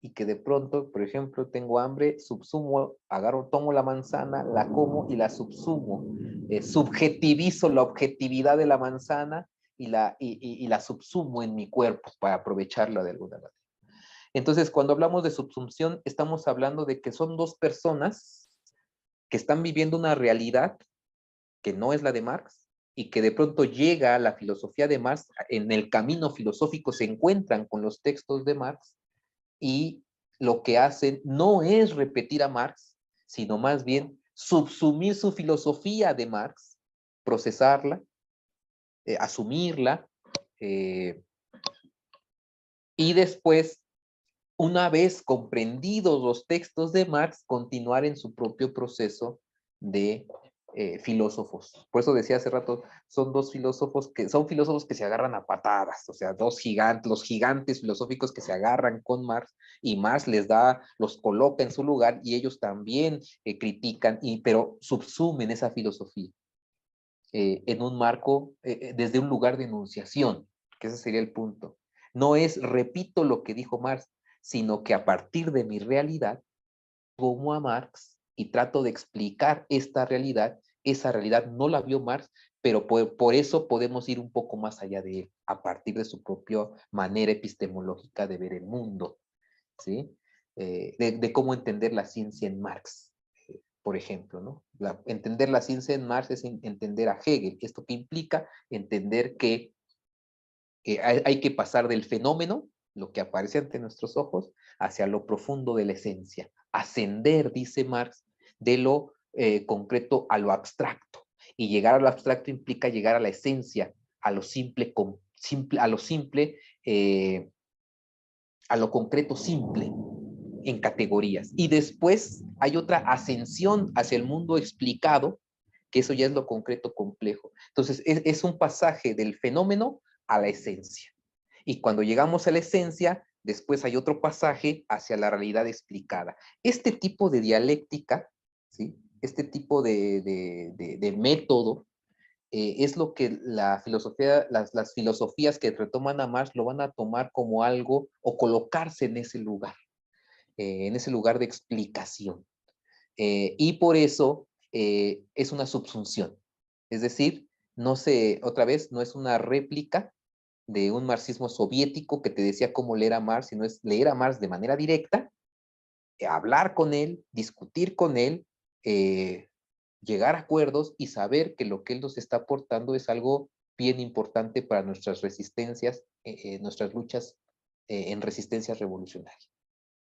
y que de pronto, por ejemplo, tengo hambre, subsumo, agarro, tomo la manzana, la como y la subsumo. Subjetivizo la objetividad de la manzana y la subsumo en mi cuerpo para aprovecharla de alguna manera. Entonces, cuando hablamos de subsunción, estamos hablando de que son dos personas que están viviendo una realidad que no es la de Marx, y que de pronto llega a la filosofía de Marx, en el camino filosófico se encuentran con los textos de Marx, y lo que hacen no es repetir a Marx, sino más bien subsumir su filosofía de Marx, procesarla, asumirla, y después, una vez comprendidos los textos de Marx, continuar en su propio proceso de filósofos. Por eso decía hace rato, son filósofos que se agarran a patadas, o sea, dos gigantes, los gigantes filosóficos que se agarran con Marx, y Marx los coloca en su lugar, y ellos también critican, pero subsumen esa filosofía en un marco, desde un lugar de enunciación, que ese sería el punto. No es repito lo que dijo Marx, sino que a partir de mi realidad, tomo a Marx y trato de explicar esta realidad. Esa realidad no la vio Marx, pero por eso podemos ir un poco más allá de él, a partir de su propia manera epistemológica de ver el mundo, ¿sí? De cómo entender la ciencia en Marx, por ejemplo, ¿no? Entender la ciencia en Marx es entender a Hegel. ¿Esto que implica? Entender que hay que pasar del fenómeno, lo que aparece ante nuestros ojos, hacia lo profundo de la esencia. Ascender, dice Marx, de lo concreto a lo abstracto. Y llegar a lo abstracto implica llegar a la esencia, a lo simple, a lo concreto simple, en categorías. Y después hay otra ascensión hacia el mundo explicado, que eso ya es lo concreto complejo. Entonces, es un pasaje del fenómeno a la esencia. Y cuando llegamos a la esencia, después hay otro pasaje hacia la realidad explicada. Este tipo de dialéctica, ¿sí? Este tipo de método, es lo que la filosofía, las filosofías que retoman a Marx lo van a tomar como algo o colocarse en ese lugar de explicación. Y por eso es una subsunción. Es decir, otra vez, no es una réplica, de un marxismo soviético que te decía cómo leer a Marx, sino es leer a Marx de manera directa, hablar con él, discutir con él, llegar a acuerdos y saber que lo que él nos está aportando es algo bien importante para nuestras resistencias, nuestras luchas en resistencia revolucionaria.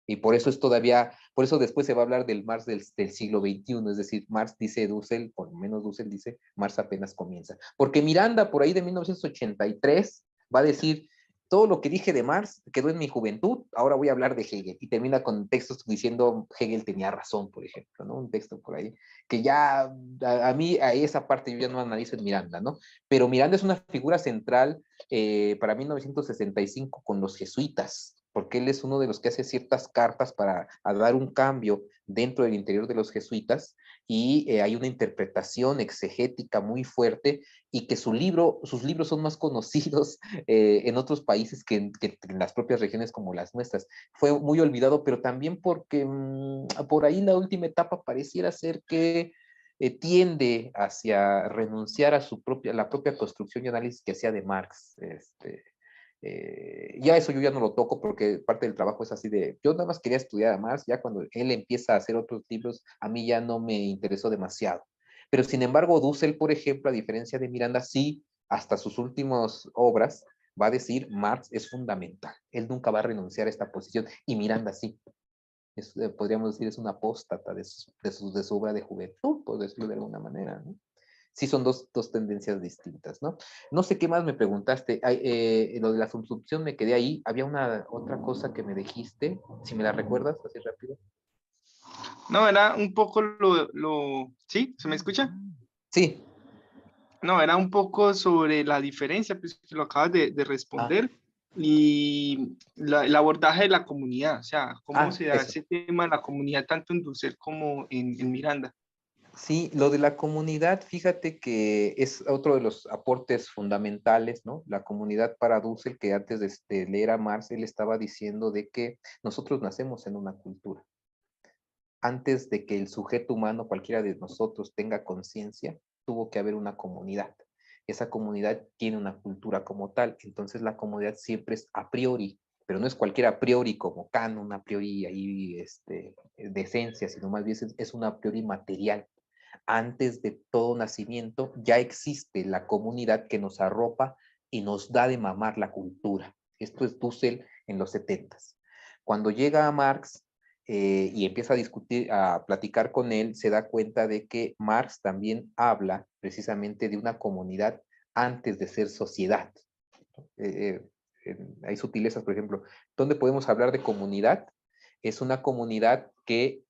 Y por eso es todavía, por eso después se va a hablar del Marx del siglo XXI, es decir, Marx dice Dussel, por lo menos Dussel dice, Marx apenas comienza. Porque Miranda, por ahí de 1983, va a decir, todo lo que dije de Marx quedó en mi juventud, ahora voy a hablar de Hegel. Y termina con textos diciendo, Hegel tenía razón, por ejemplo, ¿no? Un texto por ahí, que ya, a mí, a esa parte yo ya no analizo en Miranda, ¿no? Pero Miranda es una figura central para 1965 con los jesuitas, porque él es uno de los que hace ciertas cartas para dar un cambio dentro del interior de los jesuitas, y hay una interpretación exegética muy fuerte, y que sus libros son más conocidos en otros países que en las propias regiones como las nuestras. Fue muy olvidado, pero también porque por ahí la última etapa pareciera ser que tiende hacia renunciar a la propia construcción y análisis que hacía de Marx. Ya eso yo ya no lo toco porque parte del trabajo es así de, yo nada más quería estudiar a Marx, ya cuando él empieza a hacer otros libros, a mí ya no me interesó demasiado. Pero sin embargo, Dussel, por ejemplo, a diferencia de Miranda, sí, hasta sus últimas obras, va a decir, Marx es fundamental. Él nunca va a renunciar a esta posición, y Miranda sí. Podríamos decir, es una apóstata de su obra de juventud, por decirlo de alguna manera, ¿no? Sí, son dos tendencias distintas, ¿no? No sé qué más me preguntaste. Lo de la subsunción me quedé ahí. Había otra cosa que me dijiste, si me la recuerdas, así rápido. No, era un poco ¿sí? ¿Se me escucha? Sí. No, era un poco sobre la diferencia, pues que lo acabas de responder, y el abordaje de la comunidad, o sea, cómo se da Eso. ese tema de la comunidad tanto en Dussel como en Miranda. Sí, lo de la comunidad, fíjate que es otro de los aportes fundamentales, ¿no? La comunidad para Dussel, que antes de leer a Marx, él estaba diciendo de que nosotros nacemos en una cultura. Antes de que el sujeto humano, cualquiera de nosotros, tenga conciencia, tuvo que haber una comunidad. Esa comunidad tiene una cultura como tal, entonces la comunidad siempre es a priori, pero no es cualquier a priori como canon, a priori ahí de esencia, sino más bien es una a priori material. Antes de todo nacimiento ya existe la comunidad que nos arropa y nos da de mamar la cultura. Esto es Dussel en los 70s. Cuando llega a Marx, y empieza a discutir, a platicar con él, se da cuenta de que Marx también habla precisamente de una comunidad antes de ser sociedad. Hay sutilezas, por ejemplo, ¿dónde podemos hablar de comunidad? Es una comunidad que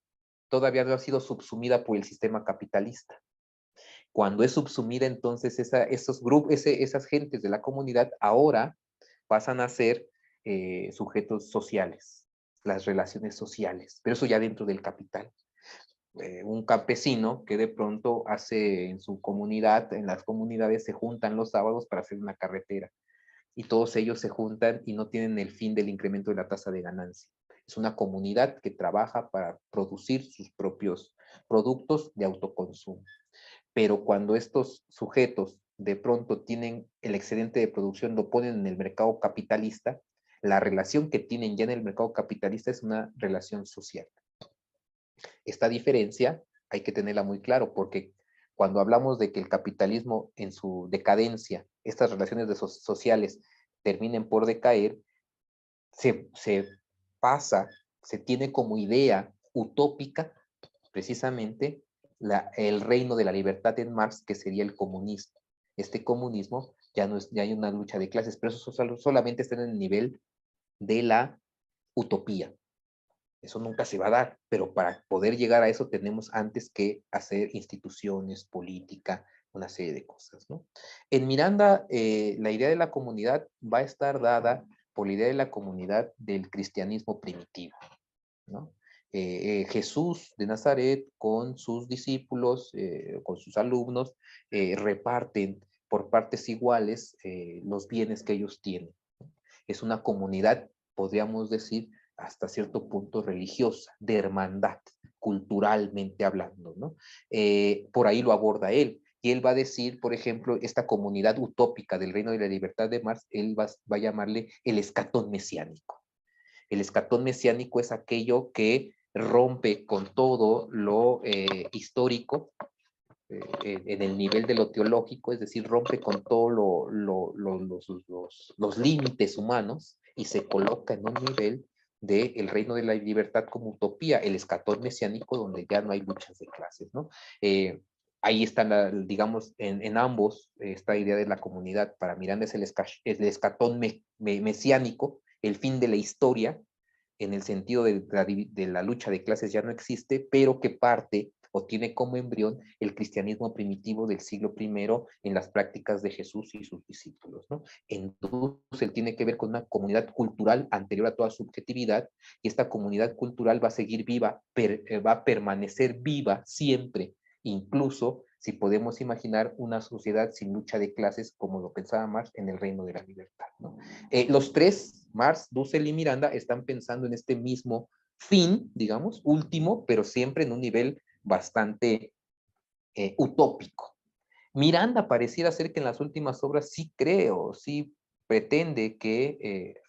todavía no ha sido subsumida por el sistema capitalista. Cuando es subsumida, entonces esos grupos, esas gentes de la comunidad ahora pasan a ser sujetos sociales, las relaciones sociales, pero eso ya dentro del capital. Un campesino que de pronto hace en su comunidad, en las comunidades se juntan los sábados para hacer una carretera, y todos ellos se juntan y no tienen el fin del incremento de la tasa de ganancia. Es una comunidad que trabaja para producir sus propios productos de autoconsumo. Pero cuando estos sujetos de pronto tienen el excedente de producción, lo ponen en el mercado capitalista, la relación que tienen ya en el mercado capitalista es una relación social. Esta diferencia hay que tenerla muy claro, porque cuando hablamos de que el capitalismo en su decadencia, estas relaciones sociales terminen por decaer, se pasa, se tiene como idea utópica precisamente el reino de la libertad en Marx, que sería el comunismo. Este comunismo ya hay una lucha de clases, pero eso solamente está en el nivel de la utopía. Eso nunca se va a dar, pero para poder llegar a eso tenemos antes que hacer instituciones, política, una serie de cosas, ¿no? En Miranda, la idea de la comunidad va a estar dada por la idea de la comunidad del cristianismo primitivo, ¿no? Jesús de Nazaret con sus discípulos, con sus alumnos, reparten por partes iguales los bienes que ellos tienen. Es una comunidad, podríamos decir, hasta cierto punto religiosa, de hermandad, culturalmente hablando, ¿no? Por ahí lo aborda él. y él va a decir, por ejemplo, esta comunidad utópica del reino de la libertad de Marx, él va a llamarle el escatón mesiánico. El escatón mesiánico es aquello que rompe con todo lo histórico, en el nivel de lo teológico, es decir, rompe con todos los límites humanos y se coloca en un nivel del reino de la libertad como utopía, el escatón mesiánico, donde ya no hay luchas de clases, ¿no? Ahí está, digamos, en ambos, esta idea de la comunidad. Para Miranda es el escatón mesiánico, el fin de la historia, en el sentido de la lucha de clases ya no existe, pero que parte o tiene como embrión el cristianismo primitivo del siglo I en las prácticas de Jesús y sus discípulos, ¿no? En Dussel tiene que ver con una comunidad cultural anterior a toda subjetividad, y esta comunidad cultural va a seguir viva, va a permanecer viva siempre, incluso si podemos imaginar una sociedad sin lucha de clases, como lo pensaba Marx en el reino de la libertad, ¿no? Los tres, Marx, Dussel y Miranda, están pensando en este mismo fin, digamos, último, pero siempre en un nivel bastante utópico. Miranda pareciera ser que en las últimas obras sí creo, sí pretende que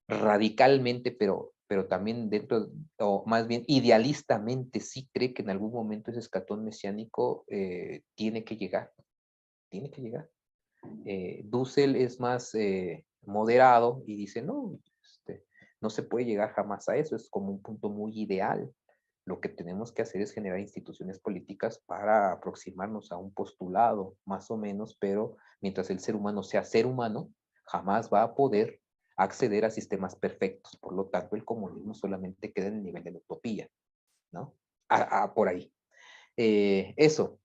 radicalmente, pero también dentro, o más bien idealistamente, sí cree que en algún momento ese escatón mesiánico tiene que llegar, tiene que llegar. Dussel es más moderado y dice, no, no se puede llegar jamás a eso, es como un punto muy ideal. Lo que tenemos que hacer es generar instituciones políticas para aproximarnos a un postulado, más o menos, pero mientras el ser humano sea ser humano, jamás va a poder acceder a sistemas perfectos. Por lo tanto, el comunismo solamente queda en el nivel de la utopía, ¿no? Por ahí. Eso.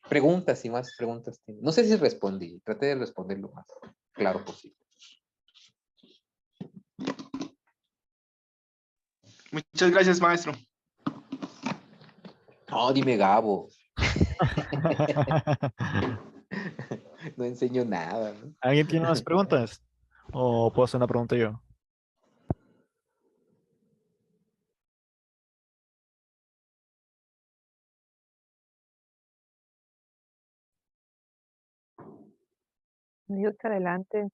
Preguntas y más preguntas. No sé si respondí, traté de responder lo más claro posible. Muchas gracias, maestro. No, dime Gabo. No enseño nada, ¿no? ¿Alguien tiene más preguntas? ¿O puedo hacer una pregunta yo? Dios, adelante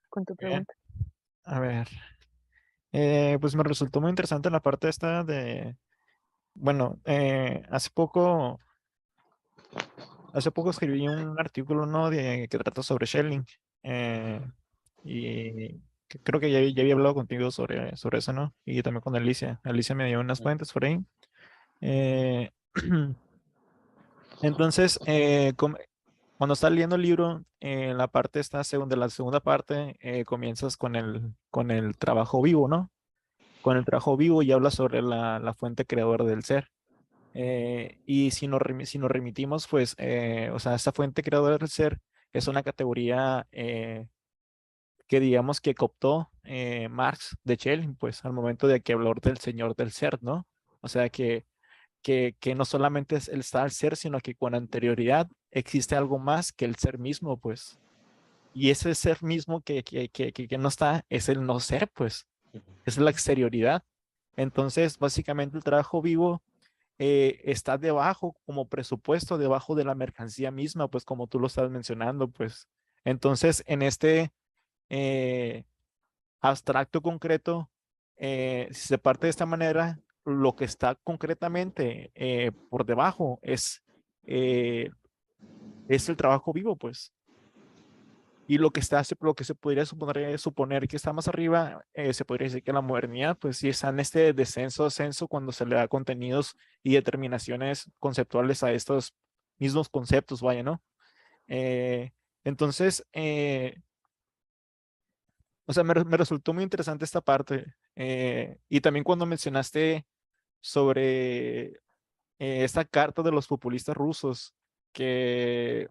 con tu Bien. pregunta. A ver. Pues me resultó muy interesante la parte esta de, bueno, hace poco escribí un artículo, ¿no? Que trata sobre Schelling. Y creo que ya había hablado contigo sobre eso, ¿no? Y también con Alicia. Alicia me dio unas fuentes por ahí. Eh, entonces, cuando estás leyendo el libro, en la parte de la segunda parte, comienzas con el trabajo vivo, ¿no? Con el trabajo vivo y habla sobre la fuente creadora del ser. Y si nos remitimos, pues, o sea, esta fuente creadora del ser es una categoría que digamos que cooptó Marx de Schelling, pues, al momento de que habló del señor del ser, ¿no? O sea, que no solamente es el estar al ser, sino que con anterioridad existe algo más que el ser mismo, pues. Y ese ser mismo que no está es el no ser, pues, es la exterioridad. Entonces, básicamente el trabajo vivo está debajo, como presupuesto, debajo de la mercancía misma, pues como tú lo estás mencionando, pues. Entonces, en este eh, abstracto concreto, si se parte de esta manera, lo que está concretamente por debajo eh, es el trabajo vivo, pues. Y lo que se podría suponer que está más arriba, se podría decir que la modernidad, pues sí está en este descenso cuando se le da contenidos y determinaciones conceptuales a estos mismos conceptos, vaya, ¿no? Eh, entonces, o sea, me resultó muy interesante esta parte. Y también cuando mencionaste sobre esta carta de los populistas rusos, que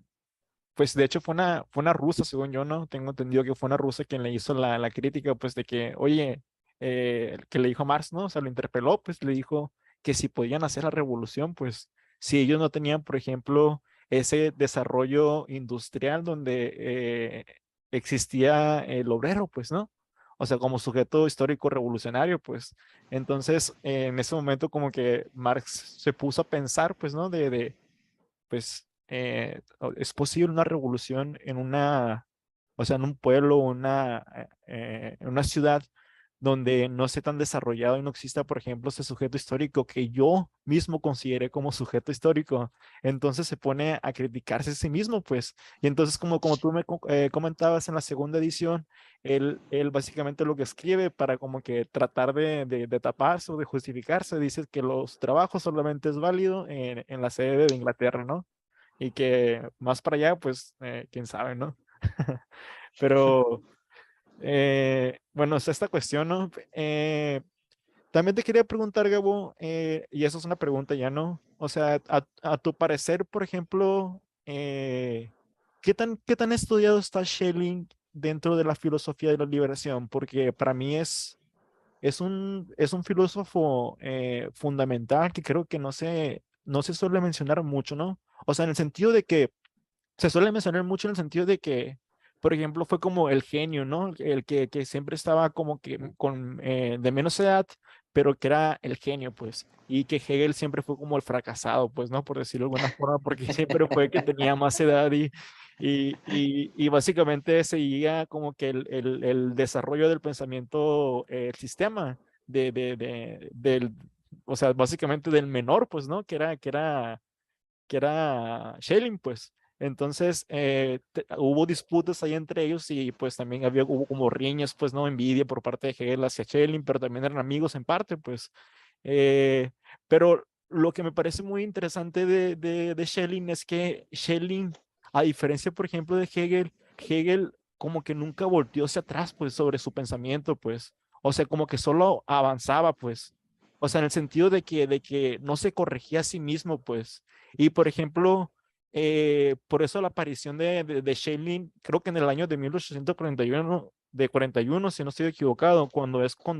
pues de hecho fue una rusa, según yo, ¿no? Tengo entendido que fue una rusa quien le hizo la crítica, pues de que, oye, que le dijo a Marx, ¿no? O sea, lo interpeló, pues le dijo que si podían hacer la revolución, pues si ellos no tenían, por ejemplo, ese desarrollo industrial donde existía el obrero, pues, ¿no? O sea, como sujeto histórico revolucionario, pues. Entonces, en ese momento como que Marx se puso a pensar, pues, ¿no? Pues, es posible una revolución en o sea, en un pueblo, en una ciudad donde no esté tan desarrollado y no exista, por ejemplo, ese sujeto histórico que yo mismo consideré como sujeto histórico. Entonces se pone a criticarse a sí mismo, pues. Y entonces, como tú me comentabas en la segunda edición, él básicamente lo que escribe para como que tratar de taparse o de justificarse, dice que los trabajos solamente es válido en la sede de Inglaterra, ¿no? Y que más para allá, pues, quién sabe, ¿no? Pero, bueno, es esta cuestión, ¿no? También te quería preguntar, Gabo, y eso es una pregunta ya, ¿no? O sea, a tu parecer, por ejemplo, qué tan estudiado está Schelling dentro de la filosofía de la liberación? Porque para mí es un filósofo fundamental que creo que no se suele mencionar mucho, ¿no? O sea, en el sentido de que se suele mencionar mucho en el sentido de que, por ejemplo, fue como el genio, ¿no? El que siempre estaba como que de menos edad, pero que era el genio, pues. Y que Hegel siempre fue como el fracasado, pues, ¿no? Por decirlo de alguna forma, porque siempre fue el que tenía más edad y básicamente seguía como que el desarrollo del pensamiento, el sistema o sea, básicamente del menor, pues, ¿no? Que era Schelling, pues. Entonces, hubo disputas ahí entre ellos y pues también hubo como riñas, pues, ¿no? Envidia por parte de Hegel hacia Schelling, pero también eran amigos en parte, pues. Eh, pero lo que me parece muy interesante de Schelling es que Schelling, a diferencia, por ejemplo, de Hegel como que nunca volteó hacia atrás, pues, sobre su pensamiento, pues. O sea, como que solo avanzaba, pues. O sea, en el sentido de que no se corregía a sí mismo, pues. Y por ejemplo, por eso la aparición de Schelling, creo que en el año de 1841, de 41, si no estoy equivocado, cuando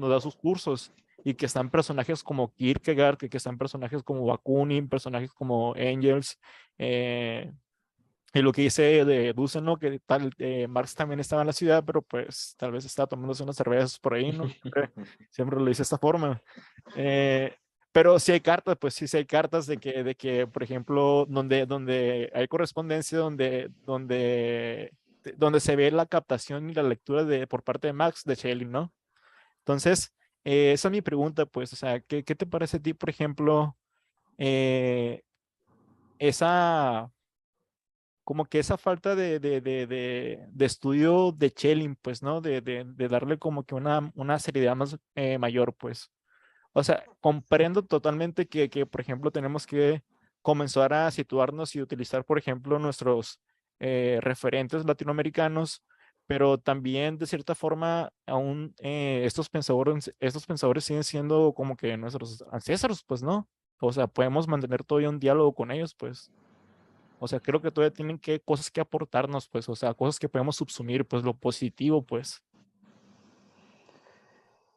da sus cursos y que están personajes como Kierkegaard, que están personajes como Bakunin, personajes como Engels, eh, y lo que dice de Dussel, ¿no? Que tal, Marx también estaba en la ciudad, pero pues tal vez estaba tomándose unas cervezas por ahí, ¿no? Siempre lo dice de esta forma. Eh, pero sí hay cartas, pues sí hay cartas de que por ejemplo, donde hay correspondencia, donde se ve la captación y la lectura por parte de Max de Schelling, ¿no? Entonces, esa es mi pregunta, pues, o sea, ¿qué te parece a ti, por ejemplo, eh, esa, como que esa falta de estudio de Schelling, pues, ¿no? De darle como que una seriedad más mayor, pues. O sea, comprendo totalmente que, por ejemplo, tenemos que comenzar a situarnos y utilizar, por ejemplo, nuestros referentes latinoamericanos, pero también, de cierta forma, aún estos pensadores siguen siendo como que nuestros ancestros, pues, ¿no? O sea, podemos mantener todavía un diálogo con ellos, pues. O sea, creo que todavía tienen cosas que aportarnos, pues, o sea, cosas que podemos subsumir, pues, lo positivo, pues.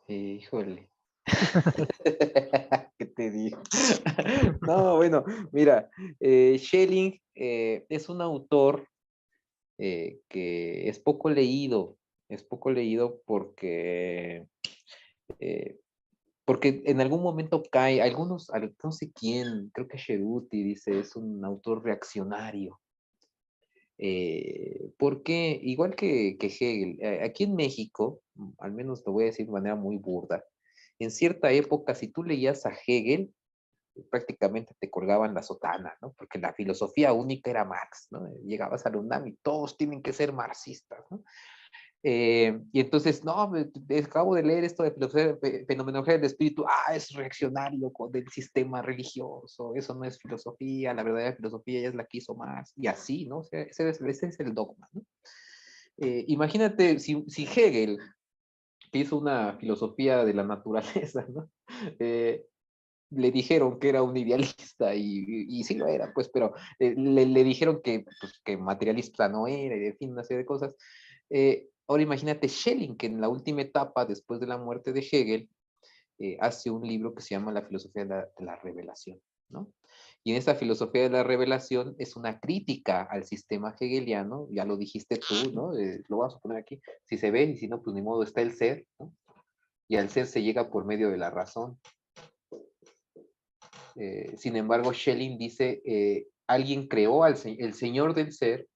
Híjole. ¿Qué te digo? No, bueno, mira, Schelling es un autor que es poco leído eh, porque en algún momento cae, no sé quién, creo que Cheruti dice, es un autor reaccionario. Porque igual que Hegel, aquí en México, al menos lo voy a decir de manera muy burda, en cierta época, si tú leías a Hegel, prácticamente te colgaban la sotana, ¿no? Porque la filosofía única era Marx, ¿no? Llegabas al UNAM y todos tienen que ser marxistas, ¿no? Y entonces, no, acabo de leer esto de filosofía, fenomenología del espíritu, es reaccionario del sistema religioso, eso no es filosofía, la verdadera filosofía ya es la que hizo Marx, y así, ¿no? O sea, ese es el dogma, ¿no? Imagínate si Hegel, que hizo una filosofía de la naturaleza, ¿no? Le dijeron que era un idealista y sí lo era, pues, pero le dijeron pues, que materialista no era y en fin, una serie de cosas. Ahora imagínate Schelling, que en la última etapa, después de la muerte de Hegel, hace un libro que se llama La filosofía de la revelación, ¿no? Y en esa filosofía de la revelación es una crítica al sistema hegeliano, ya lo dijiste tú, ¿no? Lo vamos a poner aquí, si se ve y si no, pues ni modo, está el ser, ¿no? Y al ser se llega por medio de la razón. Sin embargo, Schelling dice, alguien creó el Señor del ser,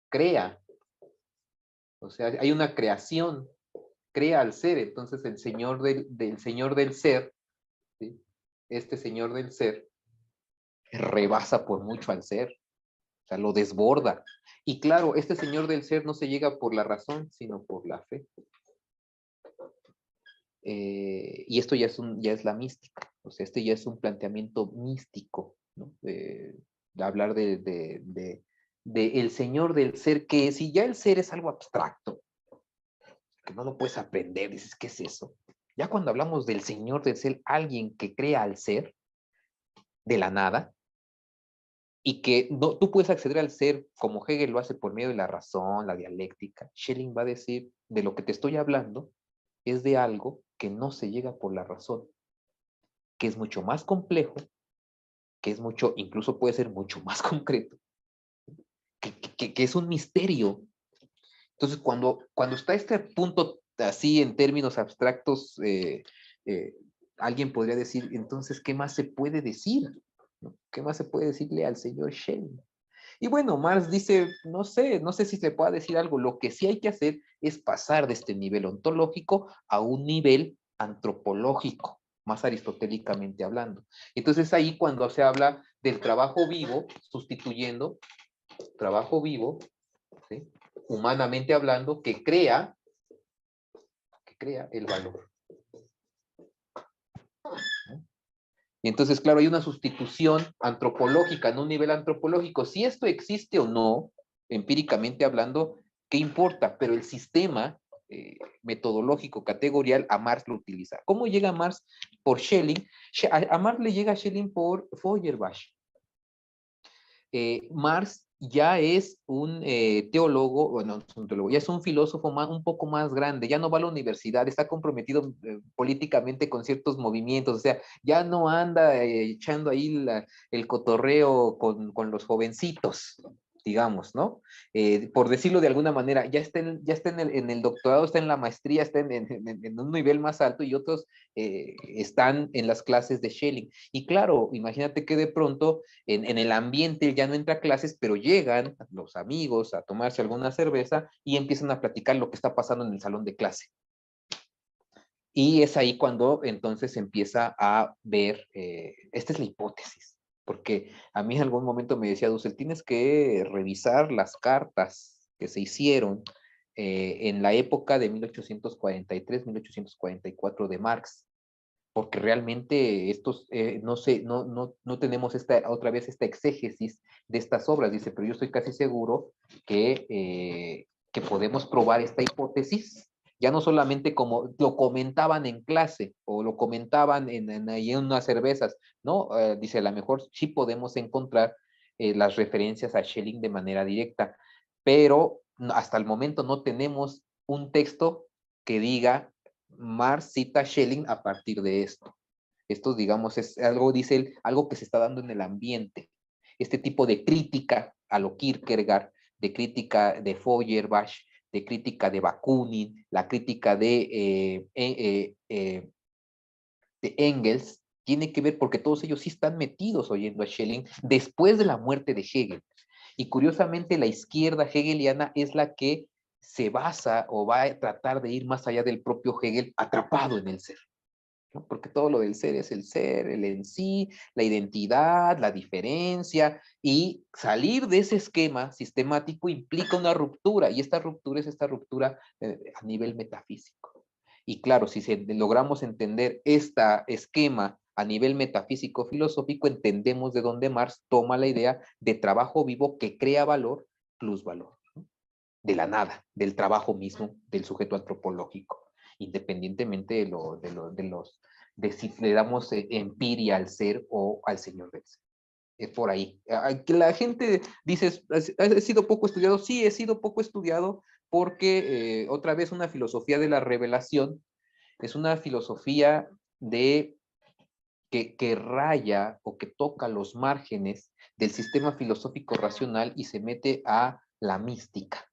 crea. O sea, hay una creación, crea al ser. Entonces el Señor del Señor del ser, ¿sí? Este Señor del ser, rebasa por mucho al ser. O sea, lo desborda. Y claro, este Señor del ser no se llega por la razón, sino por la fe. Y esto ya es la mística. O sea, este ya es un planteamiento místico, ¿no? De hablar de el Señor del ser, que si ya el ser es algo abstracto, que no lo puedes aprender, dices, ¿qué es eso? Ya cuando hablamos del Señor del ser, alguien que crea al ser de la nada, y que no, tú puedes acceder al ser como Hegel lo hace por medio de la razón, la dialéctica. Schelling va a decir, de lo que te estoy hablando es de algo que no se llega por la razón, que es mucho más complejo, que es mucho, incluso puede ser mucho más concreto, que es un misterio. Entonces, cuando está este punto así en términos abstractos, alguien podría decir, entonces, ¿qué más se puede decir? ¿No? ¿Qué más se puede decirle al señor Schelling? Y bueno, Marx dice, no sé si se puede decir algo, lo que sí hay que hacer es pasar de este nivel ontológico a un nivel antropológico, más aristotélicamente hablando. Entonces ahí cuando se habla del trabajo vivo, sustituyendo trabajo vivo, ¿sí? Humanamente hablando, que crea el valor. ¿No? Y entonces, claro, hay una sustitución antropológica, en un nivel antropológico. Si esto existe o no, empíricamente hablando, ¿qué importa? Pero el sistema metodológico, categorial, a Marx lo utiliza. ¿Cómo llega Marx? Por Schelling. A Marx le llega Schelling por Feuerbach. Marx ya es un teólogo, bueno, no es un teólogo, ya es un filósofo un poco más grande, ya no va a la universidad, está comprometido políticamente con ciertos movimientos, o sea, ya no anda echando ahí el cotorreo con los jovencitos, digamos, ¿no? Por decirlo de alguna manera, ya está en el doctorado, está en la maestría, está en un nivel más alto y otros están en las clases de Schelling. Y claro, imagínate que de pronto en el ambiente ya no entra a clases, pero llegan los amigos a tomarse alguna cerveza y empiezan a platicar lo que está pasando en el salón de clase. Y es ahí cuando entonces empieza a ver, esta es la hipótesis, porque a mí en algún momento me decía Dussel, tienes que revisar las cartas que se hicieron en la época de 1843-1844 de Marx, porque realmente estos, no tenemos otra vez esta exégesis de estas obras, dice, pero yo estoy casi seguro que podemos probar esta hipótesis, ya no solamente como lo comentaban en clase o lo comentaban ahí en unas cervezas, ¿no? Dice, a lo mejor sí podemos encontrar las referencias a Schelling de manera directa, pero hasta el momento no tenemos un texto que diga Marx cita Schelling a partir de esto. Esto, digamos, es algo, dice él, algo que se está dando en el ambiente. Este tipo de crítica a lo Kierkegaard, de crítica de Feuerbach, de crítica de Bakunin, la crítica de Engels, tiene que ver porque todos ellos sí están metidos oyendo a Schelling después de la muerte de Hegel. Y curiosamente la izquierda hegeliana es la que se basa o va a tratar de ir más allá del propio Hegel atrapado en el ser, ¿no? Porque todo lo del ser es el ser, el en sí, la identidad, la diferencia, y salir de ese esquema sistemático implica una ruptura, y esta ruptura es esta ruptura a nivel metafísico. Y claro, si logramos entender este esquema a nivel metafísico filosófico, entendemos de dónde Marx toma la idea de trabajo vivo que crea valor plus valor, ¿no? De la nada, del trabajo mismo del sujeto antropológico, independientemente de si le damos empiria al ser o al Señor del ser. Es por ahí. Que la gente dice, ¿has sido poco estudiado? Sí, he sido poco estudiado porque, otra vez, una filosofía de la revelación es una filosofía que raya o que toca los márgenes del sistema filosófico racional y se mete a la mística,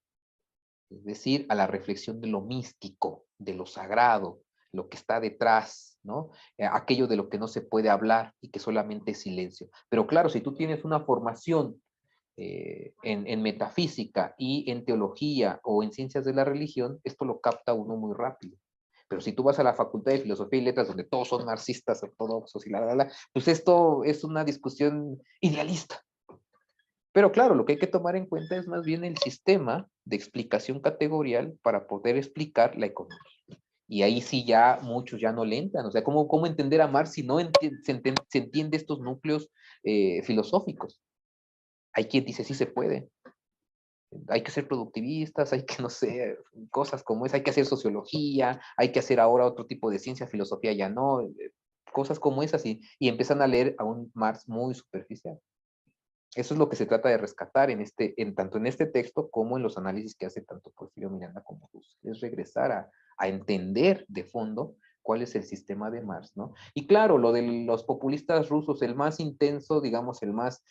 es decir, a la reflexión de lo místico, de lo sagrado, lo que está detrás, ¿no? Aquello de lo que no se puede hablar y que solamente es silencio. Pero claro, si tú tienes una formación en metafísica y en teología o en ciencias de la religión, esto lo capta uno muy rápido. Pero si tú vas a la Facultad de Filosofía y Letras, donde todos son marxistas, ortodoxos y pues esto es una discusión idealista. Pero claro, lo que hay que tomar en cuenta es más bien el sistema de explicación categorial para poder explicar la economía. Y ahí sí ya muchos ya no le entran. O sea, ¿cómo entender a Marx si no se entiende estos núcleos filosóficos? Hay quien dice sí se puede. Hay que ser productivistas, hay que, no sé, cosas como esa, hay que hacer sociología, hay que hacer ahora otro tipo de ciencia, filosofía ya no, cosas como esas, y empiezan a leer a un Marx muy superficial. Eso es lo que se trata de rescatar tanto en este texto como en los análisis que hace tanto Porfirio Miranda como Hus. Es regresar a entender de fondo cuál es el sistema de Marx, ¿no? Y claro, lo de los populistas rusos, el más intenso, digamos, el más,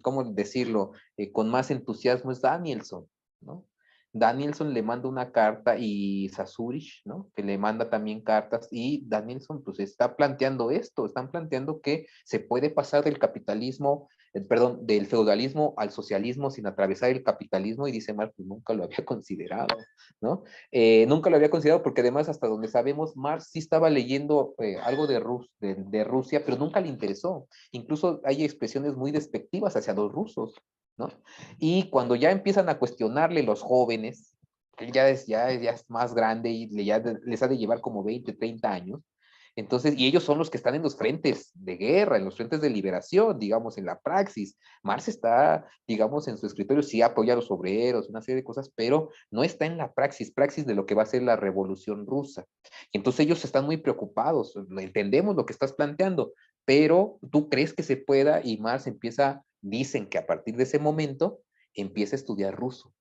¿cómo decirlo?, con más entusiasmo es Danielson, ¿no? Danielson le manda una carta y Sasurich, ¿no? Que le manda también cartas y Danielson pues está planteando esto, están planteando que se puede pasar del capitalismo, perdón, del feudalismo al socialismo sin atravesar el capitalismo y dice Marx, pues nunca lo había considerado, ¿no? Nunca lo había considerado porque además hasta donde sabemos Marx sí estaba leyendo algo de Rusia, pero nunca le interesó. Incluso hay expresiones muy despectivas hacia los rusos, ¿no? Y cuando ya empiezan a cuestionarle los jóvenes, que ya es más grande y les ha de llevar como 20, 30 años, entonces, y ellos son los que están en los frentes de guerra, en los frentes de liberación, digamos, en la praxis. Marx está, digamos, en su escritorio, sí apoya a los obreros, una serie de cosas, pero no está en la praxis de lo que va a ser la revolución rusa. Y entonces ellos están muy preocupados, entendemos lo que estás planteando, pero tú crees que se pueda y Marx dicen que a partir de ese momento empieza a estudiar ruso.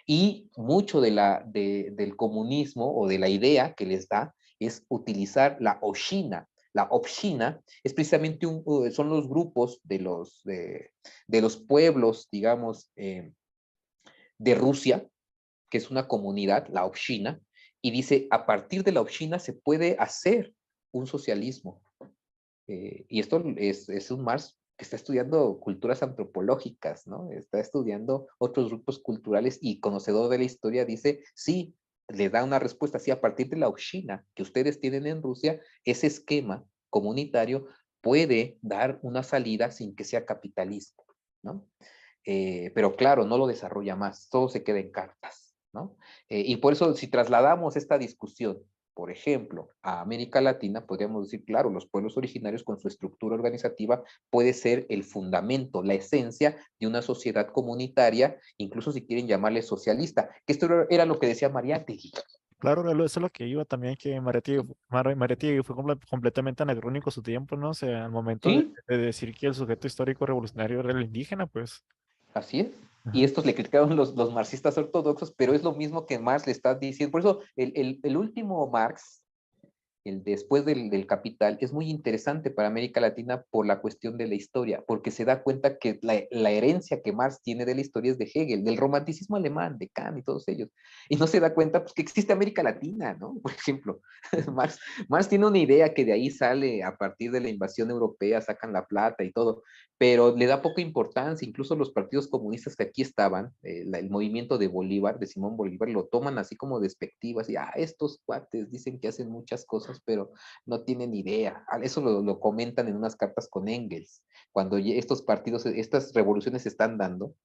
Y mucho del comunismo o de la idea que les da es utilizar la Oshina. La Obshina es precisamente son los grupos de los pueblos, digamos, de Rusia, que es una comunidad, la Obshina, y dice, a partir de la Obshina se puede hacer un socialismo. Y esto es un Marx que está estudiando culturas antropológicas, ¿no? Está estudiando otros grupos culturales y conocedor de la historia dice, sí, le da una respuesta, sí, a partir de la Oshina que ustedes tienen en Rusia, ese esquema comunitario puede dar una salida sin que sea capitalista, ¿no? Pero claro, no lo desarrolla más, todo se queda en cartas, ¿no? Y por eso, si trasladamos esta discusión, por ejemplo, a América Latina, podríamos decir, claro, los pueblos originarios con su estructura organizativa puede ser el fundamento, la esencia de una sociedad comunitaria, incluso si quieren llamarle socialista, que esto era lo que decía Mariátegui. Claro, Galo, eso es lo que iba también, que Mariátegui fue completamente anacrónico a su tiempo, ¿no? O sea, al momento Sí, de decir que el sujeto histórico revolucionario era el indígena, pues. así es. Y Ajá. estos le criticaron los marxistas ortodoxos, pero es lo mismo que Marx le está diciendo. Por eso el último Marx, el después del Capital, es muy interesante para América Latina por la cuestión de la historia, porque se da cuenta que la herencia que Marx tiene de la historia es de Hegel, del romanticismo alemán, de Kant y todos ellos. Y no se da cuenta pues, que existe América Latina, ¿no? Por ejemplo, Marx tiene una idea que de ahí sale a partir de la invasión europea, sacan la plata y todo, pero le da poca importancia, incluso los partidos comunistas que aquí estaban, el movimiento de Bolívar, de Simón Bolívar, lo toman así como despectivo, así, estos cuates dicen que hacen muchas cosas, pero no tienen idea. Eso lo comentan en unas cartas con Engels, cuando estos partidos, estas revoluciones se están dando,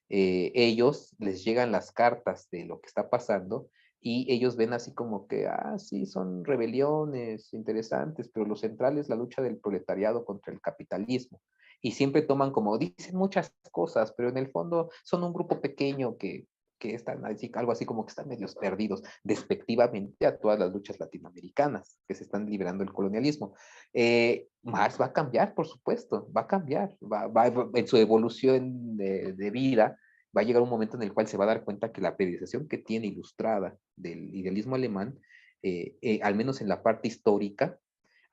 ellos les llegan las cartas de lo que está pasando y ellos ven así como que, sí, son rebeliones interesantes, pero lo central es la lucha del proletariado contra el capitalismo. Y siempre toman como, dicen muchas cosas, pero en el fondo son un grupo pequeño que están así, algo así como que están medios perdidos, despectivamente a todas las luchas latinoamericanas que se están liberando del colonialismo. Marx va a cambiar, por supuesto, va a cambiar, va en su evolución de vida, va a llegar un momento en el cual se va a dar cuenta que la periodización que tiene ilustrada del idealismo alemán, al menos en la parte histórica,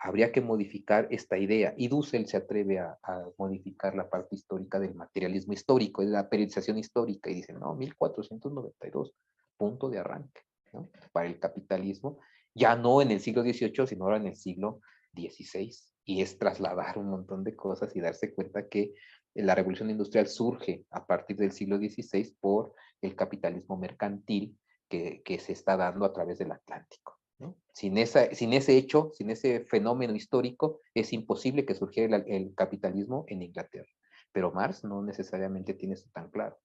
habría que modificar esta idea. Y Dussel se atreve a modificar la parte histórica del materialismo histórico, de la periodización histórica, y dice, no, 1492, punto de arranque, ¿no? Para el capitalismo, ya no en el siglo XVIII, sino ahora en el siglo XVI, y es trasladar un montón de cosas y darse cuenta que la revolución industrial surge a partir del siglo XVI por el capitalismo mercantil que se está dando a través del Atlántico, ¿no? Sin ese hecho, sin ese fenómeno histórico, es imposible que surgiera el capitalismo en Inglaterra. Pero Marx no necesariamente tiene eso tan claro,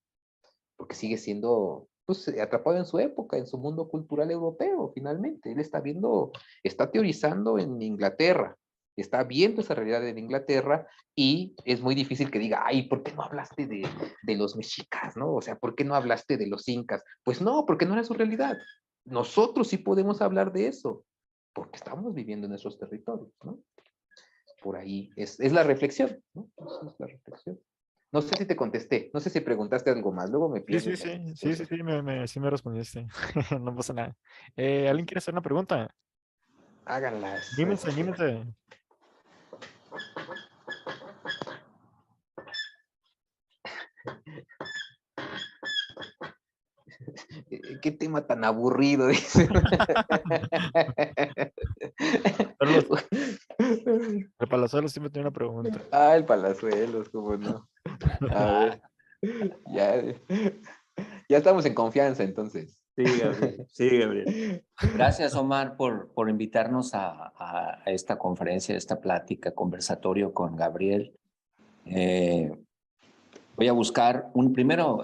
porque sigue siendo, pues, atrapado en su época, en su mundo cultural europeo, finalmente. Él está teorizando en Inglaterra, está viendo esa realidad en Inglaterra, y es muy difícil que diga, ay, ¿por qué no hablaste de los mexicas, no? O sea, ¿por qué no hablaste de los incas? Pues no, porque no era su realidad. Nosotros sí podemos hablar de eso, porque estamos viviendo en esos territorios, ¿no? Por ahí es la reflexión, ¿no? Esa es la reflexión. No sé si te contesté, no sé si preguntaste algo más, luego me Sí, pierdo sí, en las sí, sí, sí, respuestas. sí me respondiste. No pasa nada. ¿Alguien quiere hacer una pregunta? Háganlas. Anímense, anímense. ¿Qué tema tan aburrido? Dice. Carlos, el Palazuelos siempre tiene una pregunta. Ah, el Palazuelos, cómo no. A ver, ya, ya estamos en confianza entonces. Sí, Gabriel. Sí, Gabriel. Gracias, Omar, por invitarnos a esta conferencia, a esta plática, conversatorio con Gabriel. Voy a buscar primero,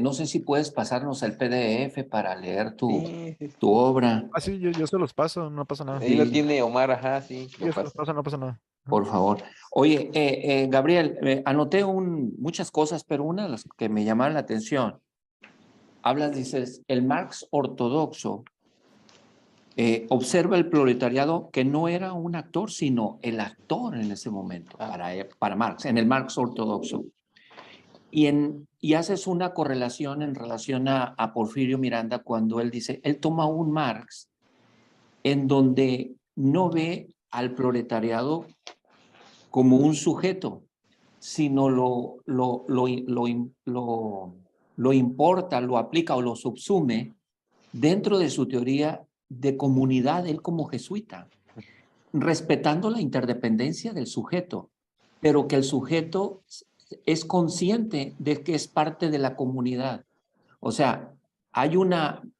no sé si puedes pasarnos el PDF para leer Sí, sí, tu sí. obra, Ah, sí, yo se los paso, no pasa nada. Ahí lo Sí. tiene Omar, ajá, sí, Sí, lo yo se los pasa. paso, no pasa nada. por favor. Oye, Gabriel, anoté muchas cosas, pero una de las que me llamaron la atención, dices, el Marx ortodoxo observa el proletariado que no era un actor, sino el actor en ese momento, para Marx, en el Marx ortodoxo. Y haces una correlación en relación a Porfirio Miranda cuando él dice, él toma un Marx en donde no ve al proletariado como un sujeto, sino lo importa, lo aplica o lo subsume dentro de su teoría de comunidad, él como jesuita, respetando la interdependencia del sujeto, pero que el sujeto es consciente de que es parte de la comunidad. O sea, hay un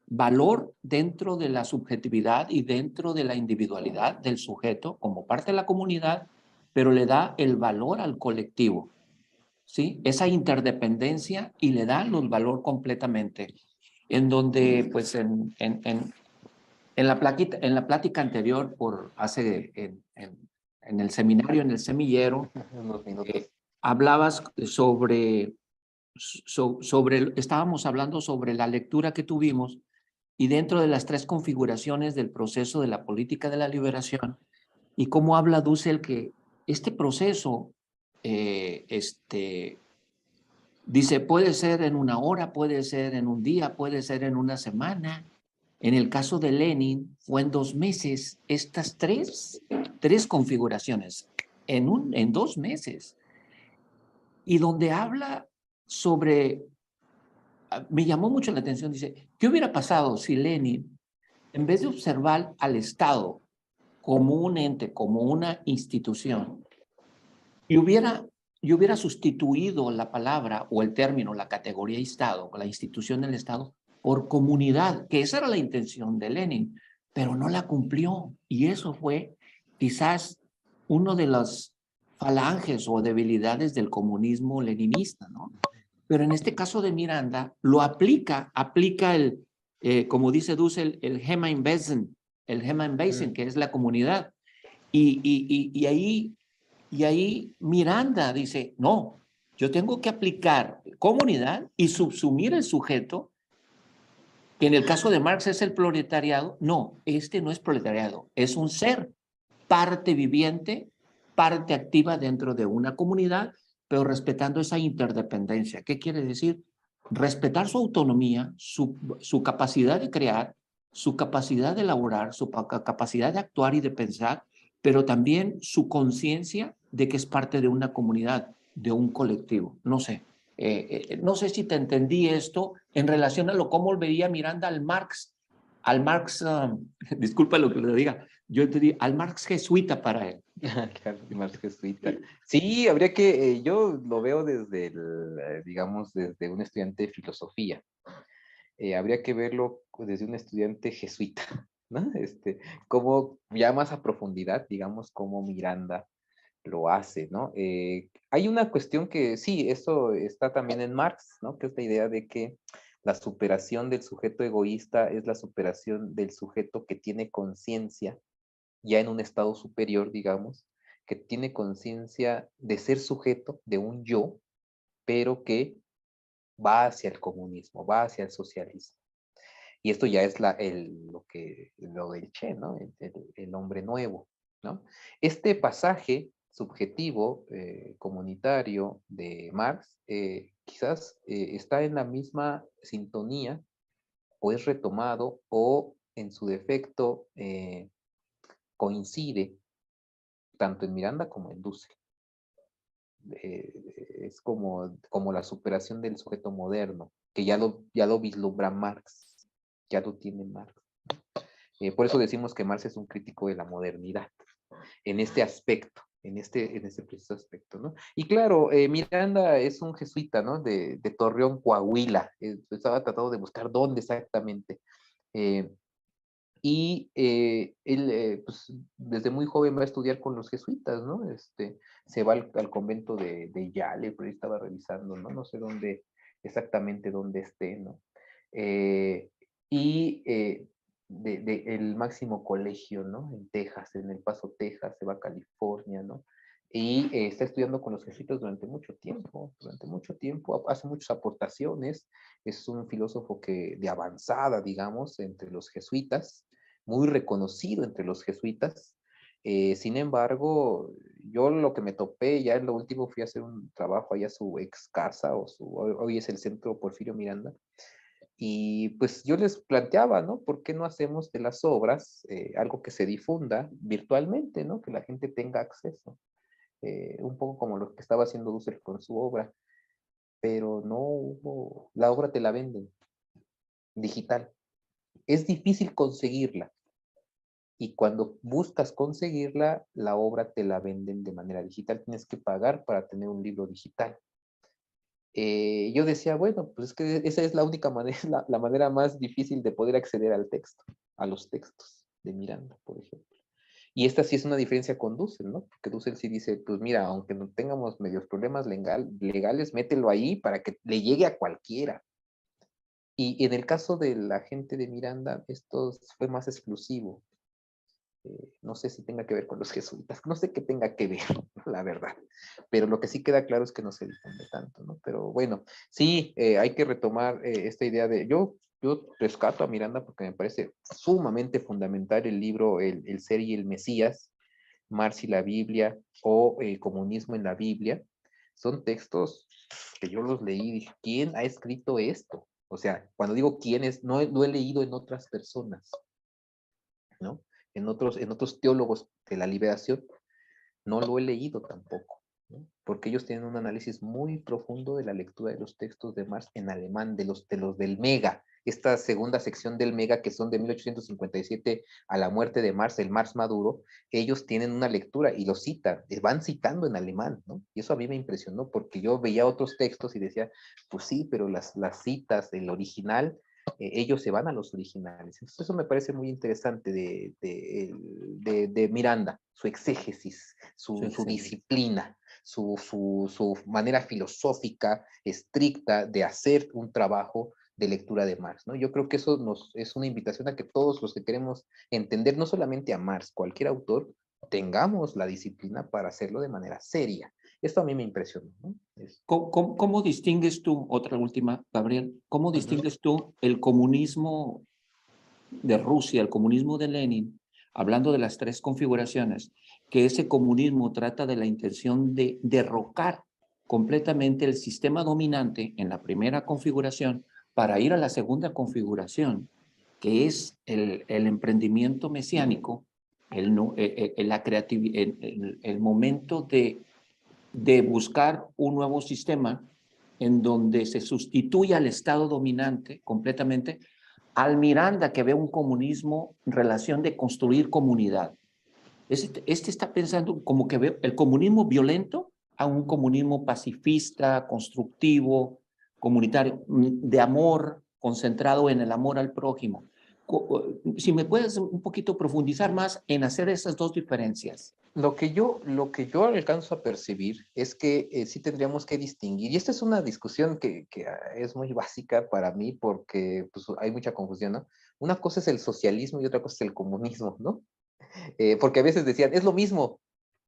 valor dentro de la subjetividad y dentro de la individualidad del sujeto como parte de la comunidad, pero le da el valor al colectivo, ¿sí? Esa interdependencia, y le da el valor completamente. En donde, pues, en la plática anterior, en el seminario, en el semillero, Unos minutos. hablabas estábamos hablando sobre la lectura que tuvimos, y dentro de las 3 configuraciones del proceso de la política de la liberación, y cómo habla Dussel que este proceso, dice, puede ser en una hora, puede ser en un día, puede ser en una semana. En el caso de Lenin fue en 2 meses, estas tres configuraciones, en 2 meses. Y donde habla sobre, me llamó mucho la atención, dice, ¿qué hubiera pasado si Lenin, en vez de observar al Estado como un ente, como una institución, y hubiera sustituido la palabra o el término, la categoría Estado, la institución del Estado, por comunidad, que esa era la intención de Lenin, pero no la cumplió? Y eso fue quizás uno de las falanges o debilidades del comunismo leninista, ¿no? Pero en este caso de Miranda, lo aplica el, como dice Dussel, el Gemeinwesen, que es la comunidad. Y ahí Miranda dice, no, yo tengo que aplicar comunidad y subsumir el sujeto, que en el caso de Marx es el proletariado. No, este no es proletariado, es un ser, parte viviente, parte activa dentro de una comunidad, pero respetando esa interdependencia. ¿Qué quiere decir? Respetar su autonomía, su capacidad de crear, su capacidad de elaborar, su capacidad de actuar y de pensar, pero también su conciencia de que es parte de una comunidad, de un colectivo. No sé. No sé si te entendí esto en relación a cómo veía Miranda al Marx, disculpa lo que le diga, Yo entendí al Marx jesuita para él. Claro, Marx jesuita. Sí, habría que, yo lo veo desde digamos, desde un estudiante de filosofía. Habría que verlo desde un estudiante jesuita, ¿no? Como ya más a profundidad, digamos, cómo Miranda lo hace, ¿no? Hay una cuestión que sí, eso está también en Marx, ¿no? Que es la idea de que la superación del sujeto egoísta es la superación del sujeto que tiene conciencia, ya en un estado superior, digamos, que tiene conciencia de ser sujeto de un yo, pero que va hacia el comunismo, va hacia el socialismo. Y esto ya es lo del Che, ¿no? El hombre nuevo, ¿no? Este pasaje subjetivo, comunitario de Marx, quizás está en la misma sintonía, o es retomado, o en su defecto coincide tanto en Miranda como en Dussel. Es como la superación del sujeto moderno, que ya lo vislumbra Marx, ya lo tiene Marx. Por eso decimos que Marx es un crítico de la modernidad, en este aspecto, en este preciso aspecto, ¿no? Y claro, Miranda es un jesuita, ¿no? De Torreón, Coahuila. Estaba tratando de buscar dónde exactamente. Él, pues, desde muy joven va a estudiar con los jesuitas, ¿no? Se va al convento de Yale, por ahí estaba revisando, ¿no? No sé dónde, exactamente dónde esté, ¿no? El máximo colegio, ¿no? En Texas, en El Paso, Texas, se va a California, ¿no? Y está estudiando con los jesuitas durante mucho tiempo, hace muchas aportaciones, es un filósofo de avanzada, digamos, entre los jesuitas, muy reconocido entre los jesuitas. Sin embargo, yo lo que me topé ya en lo último fui a hacer un trabajo allá a su ex casa, hoy es el Centro Porfirio Miranda, y pues yo les planteaba, ¿no? ¿Por qué no hacemos de las obras algo que se difunda virtualmente, ¿no? Que la gente tenga acceso. Un poco como lo que estaba haciendo Dussel con su obra, pero no hubo, la obra te la venden digital. Es difícil conseguirla. Y cuando buscas conseguirla, la obra te la venden de manera digital. Tienes que pagar para tener un libro digital. Yo decía, bueno, pues es que esa es la única manera, la manera más difícil de poder acceder al texto, a los textos de Miranda, por ejemplo. Y esta sí es una diferencia con Dussel, ¿no? Porque Dussel sí dice, pues mira, aunque no tengamos medios problemas legales, mételo ahí para que le llegue a cualquiera. Y en el caso de la gente de Miranda, esto fue más exclusivo. No sé si tenga que ver con los jesuitas, no sé qué tenga que ver, la verdad, pero lo que sí queda claro es que no se difunde tanto, ¿no? Pero bueno, sí, hay que retomar esta idea yo rescato a Miranda porque me parece sumamente fundamental el libro El ser y el Mesías, Marx y la Biblia, o El comunismo en la Biblia. Son textos que yo los leí y dije, ¿quién ha escrito esto? O sea, cuando digo quién es, no lo he leído en otras personas, ¿no? En otros teólogos de la liberación, no lo he leído tampoco, ¿no? Porque ellos tienen un análisis muy profundo de la lectura de los textos de Marx en alemán, de los del Mega, esta segunda sección del Mega, que son de 1857 a la muerte de Marx, el Marx maduro. Ellos tienen una lectura y lo citan, van citando en alemán, ¿no? Y eso a mí me impresionó, porque yo veía otros textos y decía, pues sí, pero las citas del original, ellos se van a los originales. Entonces eso me parece muy interesante de Miranda, su exégesis, su disciplina, su manera filosófica estricta de hacer un trabajo de lectura de Marx, ¿no? Yo creo que eso es una invitación a que todos los que queremos entender no solamente a Marx, cualquier autor, tengamos la disciplina para hacerlo de manera seria. Esto a mí me impresionó, ¿no? ¿Cómo distingues tú, otra última, Gabriel, cómo distingues tú el comunismo de Rusia, el comunismo de Lenin, hablando de las tres configuraciones, que ese comunismo trata de la intención de derrocar completamente el sistema dominante en la primera configuración para ir a la segunda configuración, que es el emprendimiento mesiánico, la creatividad, el momento de buscar un nuevo sistema en donde se sustituya al Estado dominante completamente, al Miranda, que ve un comunismo en relación de construir comunidad. Este está pensando como que ve el comunismo violento a un comunismo pacifista, constructivo, comunitario, de amor, concentrado en el amor al prójimo. Si me puedes un poquito profundizar más en hacer esas dos diferencias. Lo que yo alcanzo a percibir es que sí tendríamos que distinguir, y esta es una discusión que es muy básica para mí porque pues, hay mucha confusión, ¿no? Una cosa es el socialismo y otra cosa es el comunismo, ¿no? Porque a veces decían, es lo mismo,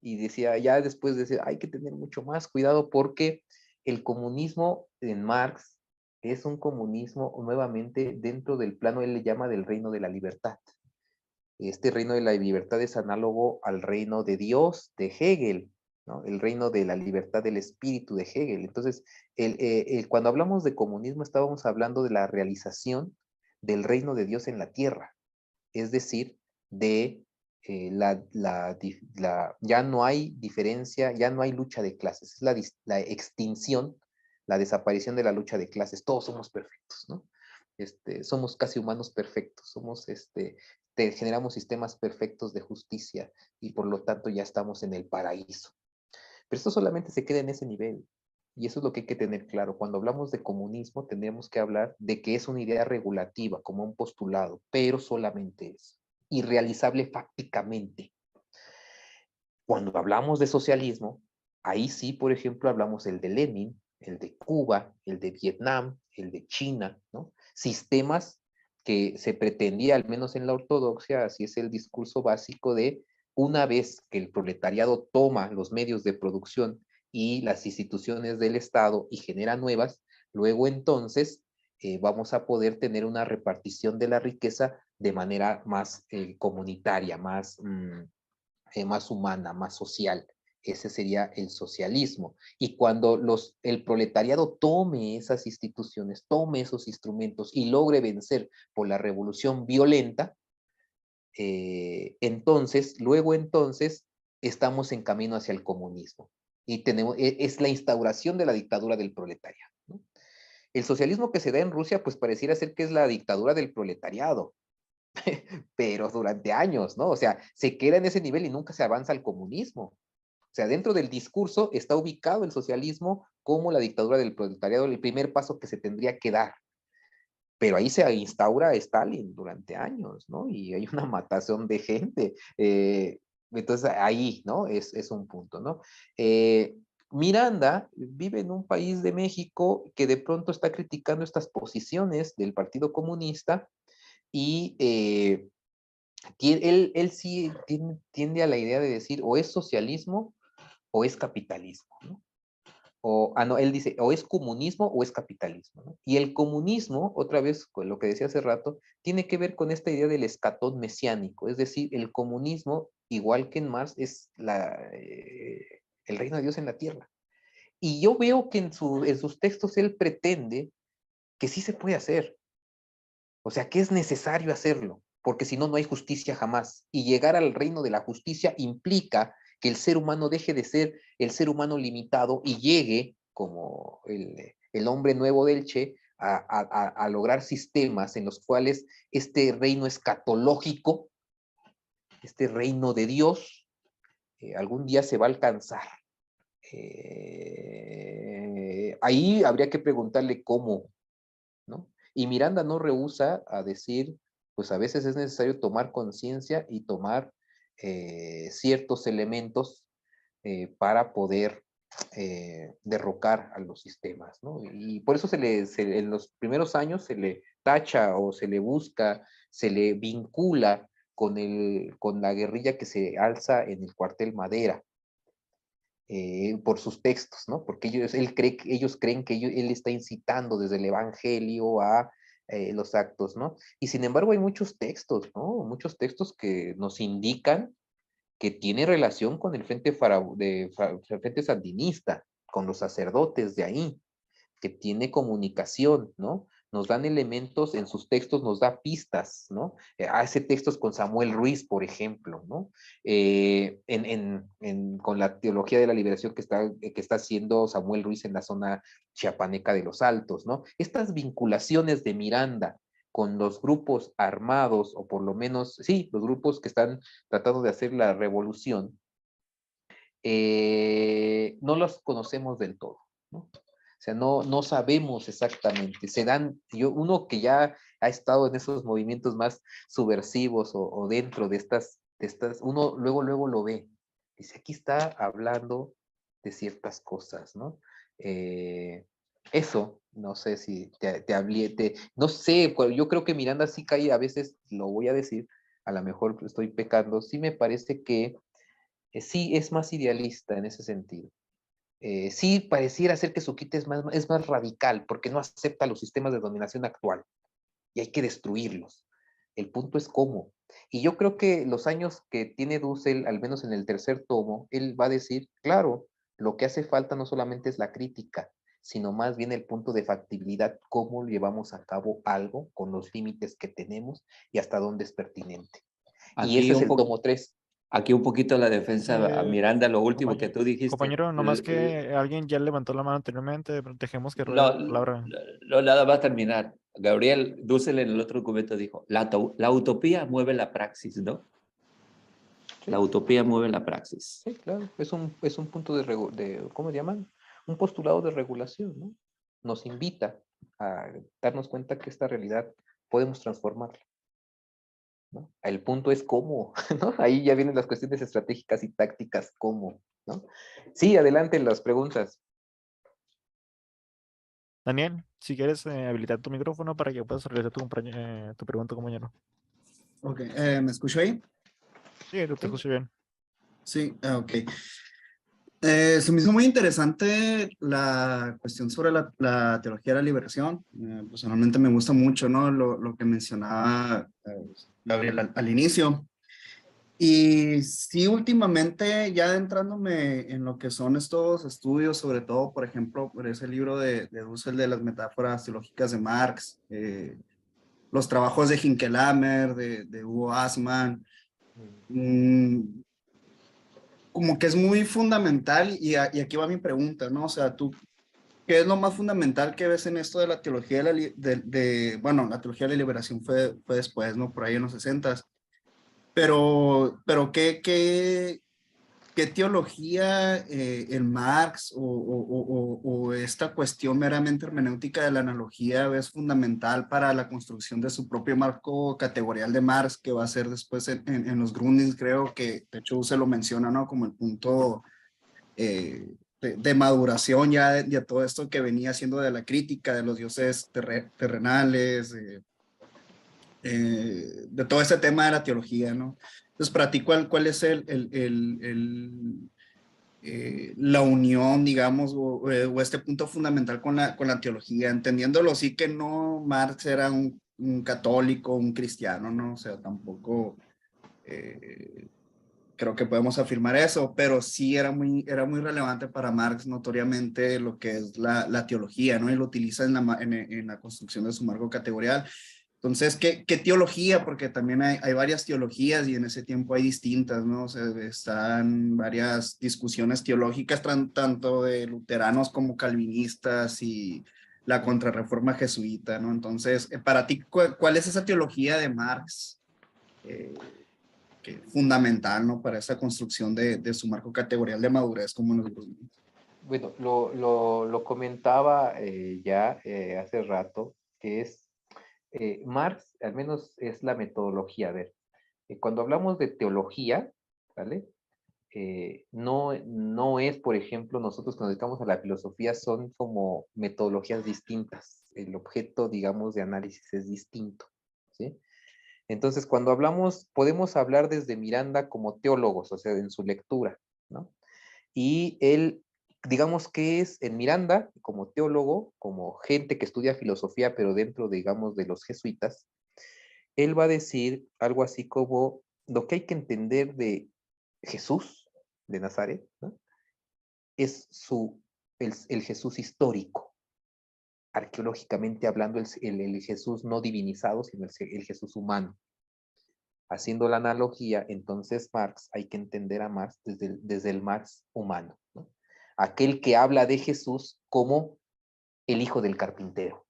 y decía, ya después decía, hay que tener mucho más cuidado porque el comunismo en Marx es un comunismo nuevamente dentro del plano, él le llama del reino de la libertad. Este reino de la libertad es análogo al reino de Dios de Hegel, ¿no? El reino de la libertad del espíritu de Hegel. Entonces, cuando hablamos de comunismo estábamos hablando de la realización del reino de Dios en la tierra, es decir, de ya no hay diferencia, ya no hay lucha de clases, es la extinción, la desaparición de la lucha de clases, todos somos perfectos, ¿no? Somos casi humanos perfectos, generamos sistemas perfectos de justicia y por lo tanto ya estamos en el paraíso. Pero esto solamente se queda en ese nivel. Y eso es lo que hay que tener claro. Cuando hablamos de comunismo, tenemos que hablar de que es una idea regulativa, como un postulado, pero solamente es irrealizable fácticamente. Cuando hablamos de socialismo, ahí sí, por ejemplo, hablamos el de Lenin, el de Cuba, el de Vietnam, el de China, ¿no? Sistemas que se pretendía, al menos en la ortodoxia, así es el discurso básico de una vez que el proletariado toma los medios de producción y las instituciones del Estado y genera nuevas, luego entonces vamos a poder tener una repartición de la riqueza de manera más comunitaria, más humana, más social. Ese sería el socialismo. Y cuando el proletariado tome esas instituciones, tome esos instrumentos y logre vencer por la revolución violenta, luego entonces, estamos en camino hacia el comunismo. Y es la instauración de la dictadura del proletariado, ¿no? El socialismo que se da en Rusia, pues pareciera ser que es la dictadura del proletariado, pero durante años, ¿no? O sea, se queda en ese nivel y nunca se avanza al comunismo. O sea, dentro del discurso está ubicado el socialismo como la dictadura del proletariado, el primer paso que se tendría que dar. Pero ahí se instaura Stalin durante años, ¿no? Y hay una matazón de gente. Entonces ahí, ¿no? Es un punto, ¿no? Miranda vive en un país de México que de pronto está criticando estas posiciones del Partido Comunista y él sí tiende a la idea de decir o es socialismo o es capitalismo, ¿no? No, él dice o es comunismo o es capitalismo, ¿no? Y el comunismo, otra vez con lo que decía hace rato, tiene que ver con esta idea del escatón mesiánico, es decir, el comunismo, igual que en Marx, es el reino de Dios en la tierra. Y yo veo que en sus textos él pretende que sí se puede hacer, o sea, que es necesario hacerlo, porque si no, no hay justicia jamás. Y llegar al reino de la justicia implica que el ser humano deje de ser el ser humano limitado y llegue, como el hombre nuevo del Che, a lograr sistemas en los cuales este reino escatológico, este reino de Dios, algún día se va a alcanzar. Ahí habría que preguntarle cómo, ¿no? Y Miranda no rehúsa a decir, pues a veces es necesario tomar conciencia y tomar ciertos elementos para poder derrocar a los sistemas, ¿no? Y por eso en los primeros años se le tacha o se le busca, se le vincula con la guerrilla que se alza en el cuartel Madera. Por sus textos, ¿no? Porque ellos creen que él está incitando desde el Evangelio a los actos, ¿no? Y sin embargo hay muchos textos, ¿no? Muchos textos que nos indican que tiene relación con el Frente Sandinista, con los sacerdotes de ahí, que tiene comunicación, ¿no? Nos dan elementos en sus textos, nos da pistas, ¿no? Hace textos con Samuel Ruiz, por ejemplo, ¿no? Con la teología de la liberación que está haciendo Samuel Ruiz en la zona chiapaneca de los Altos, ¿no? Estas vinculaciones de Miranda con los grupos armados, o por lo menos, sí, los grupos que están tratando de hacer la revolución, no los conocemos del todo, ¿no? O sea, no sabemos exactamente. Uno que ya ha estado en esos movimientos más subversivos o dentro de estas, uno luego lo ve. Dice, aquí está hablando de ciertas cosas, ¿no? Eso, no sé si te hablé, no sé, yo creo que Miranda sí cae, a veces lo voy a decir, a lo mejor estoy pecando, sí me parece que sí es más idealista en ese sentido. Sí pareciera ser que su quite es más radical, porque no acepta los sistemas de dominación actual y hay que destruirlos. El punto es cómo. Y yo creo que los años que tiene Dussel, al menos en el tercer tomo, él va a decir, claro, lo que hace falta no solamente es la crítica, sino más bien el punto de factibilidad, cómo llevamos a cabo algo con los límites que tenemos y hasta dónde es pertinente. Y Aquí ese es un el poco, tomo 3. aquí un poquito la defensa a Miranda, lo último que tú dijiste. Compañero, nomás que alguien ya levantó la mano anteriormente, pero dejemos que ruede No, la palabra. nada va a terminar. Gabriel Dussel en el otro documento dijo, la utopía mueve la praxis, ¿no? Sí. La utopía mueve la praxis. Sí, claro, es un punto ¿cómo se llaman? Un postulado de regulación, ¿no? Nos invita a darnos cuenta que esta realidad podemos transformarla, ¿no? El punto es cómo, ¿no? Ahí ya vienen las cuestiones estratégicas y tácticas, cómo, ¿no? Sí, adelante las preguntas. Daniel, si quieres habilitar tu micrófono para que puedas realizar tu pregunta, compañero. Ok, ¿me escucho ahí? Sí, te escucho bien. Sí, ok. Se me hizo muy interesante la cuestión sobre la teología de la liberación. Personalmente me gusta mucho, ¿no? Lo que mencionaba Gabriel al inicio. Y sí, últimamente, ya adentrándome en lo que son estos estudios, sobre todo, por ejemplo, por ese libro de Dussel de las metáforas teológicas de Marx, los trabajos de Hinkelhammer, de Hugo Asman, como que es muy fundamental, y aquí va mi pregunta, ¿no? O sea, tú, ¿qué es lo más fundamental que ves en esto de la teología bueno, la teología de la liberación fue después, ¿no? Por ahí en los 60s. Pero ¿qué teología el Marx o esta cuestión meramente hermenéutica de la analogía es fundamental para la construcción de su propio marco categorial de Marx, que va a ser después en los Grundrisse, creo que de hecho se lo menciona, ¿no? Como el punto de maduración ya de todo esto que venía siendo de la crítica de los dioses terrenales, de todo ese tema de la teología, ¿no? Entonces, para ti, ¿cuál es la unión, digamos, o este punto fundamental con la teología, entendiéndolo sí que no Marx era un católico, un cristiano, ¿no? O sea, tampoco creo que podemos afirmar eso, pero sí era muy relevante para Marx notoriamente lo que es la teología, ¿no? Y lo utiliza en la construcción de su marco categorial. Entonces, ¿qué teología? Porque también hay varias teologías y en ese tiempo hay distintas, ¿no? O sea, están varias discusiones teológicas, tanto de luteranos como calvinistas y la contrarreforma jesuita, ¿no? Entonces, para ti, ¿cuál es esa teología de Marx fundamental, ¿no? Para esa construcción de su marco categorial de madurez como los grupos? Bueno, lo comentaba ya hace rato, que es Marx, al menos es la metodología. A ver, cuando hablamos de teología, ¿vale? No es, por ejemplo, nosotros cuando dedicamos a la filosofía son como metodologías distintas. El objeto, digamos, de análisis es distinto, ¿sí? Entonces, cuando hablamos, podemos hablar desde Miranda como teólogos, o sea, en su lectura, ¿no? Y él, digamos que es en Miranda, como teólogo, como gente que estudia filosofía, pero dentro, digamos, de los jesuitas, él va a decir algo así como lo que hay que entender de Jesús de Nazaret, ¿no? Es el Jesús histórico, arqueológicamente hablando, el Jesús no divinizado, sino el Jesús humano. Haciendo la analogía, entonces Marx, hay que entender a Marx desde el Marx humano, ¿no? Aquel que habla de Jesús como el hijo del carpintero,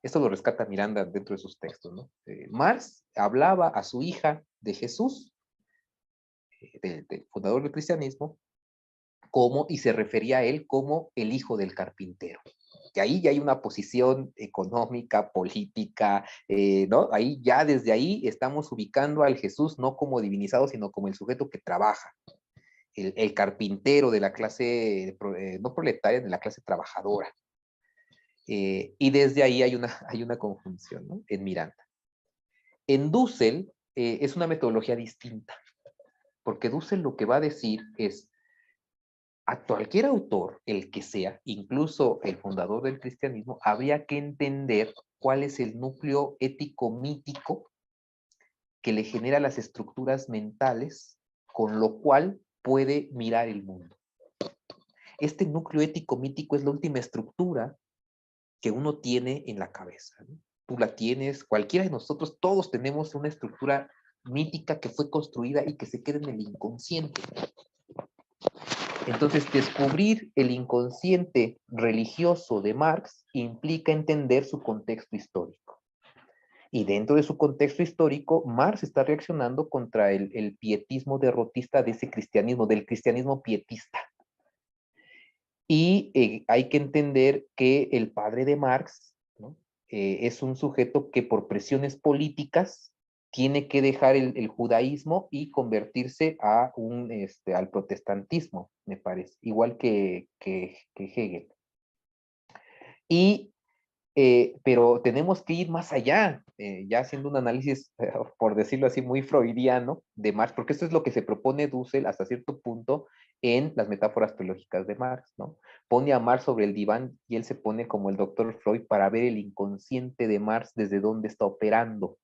Esto lo rescata Miranda dentro de sus textos, ¿no? Marx hablaba a su hija de Jesús, del fundador del cristianismo, y se refería a él como el hijo del carpintero. Y ahí ya hay una posición económica, política, ¿no? Ahí ya desde ahí estamos ubicando al Jesús no como divinizado, sino como el sujeto que trabaja, el carpintero de la clase, no proletaria, de la clase trabajadora. Y desde ahí hay una conjunción, ¿no? En Miranda. En Dussel es una metodología distinta, porque Dussel lo que va a decir es, a cualquier autor, el que sea, incluso el fundador del cristianismo, habría que entender cuál es el núcleo ético-mítico que le genera las estructuras mentales, con lo cual puede mirar el mundo. Este núcleo ético-mítico es la última estructura que uno tiene en la cabeza, ¿no? Tú la tienes, cualquiera de nosotros, todos tenemos una estructura mítica que fue construida y que se queda en el inconsciente. Entonces, descubrir el inconsciente religioso de Marx implica entender su contexto histórico. Y dentro de su contexto histórico, Marx está reaccionando contra el pietismo derrotista de ese cristianismo, del cristianismo pietista. Y hay que entender que el padre de Marx, ¿no? Es un sujeto que por presiones políticas tiene que dejar el judaísmo y convertirse al protestantismo, me parece, igual que Hegel. Pero tenemos que ir más allá, ya haciendo un análisis, por decirlo así, muy freudiano de Marx, porque esto es lo que se propone Dussel hasta cierto punto en las metáforas teológicas de Marx, ¿no? Pone a Marx sobre el diván y él se pone como el doctor Freud para ver el inconsciente de Marx desde dónde está operando.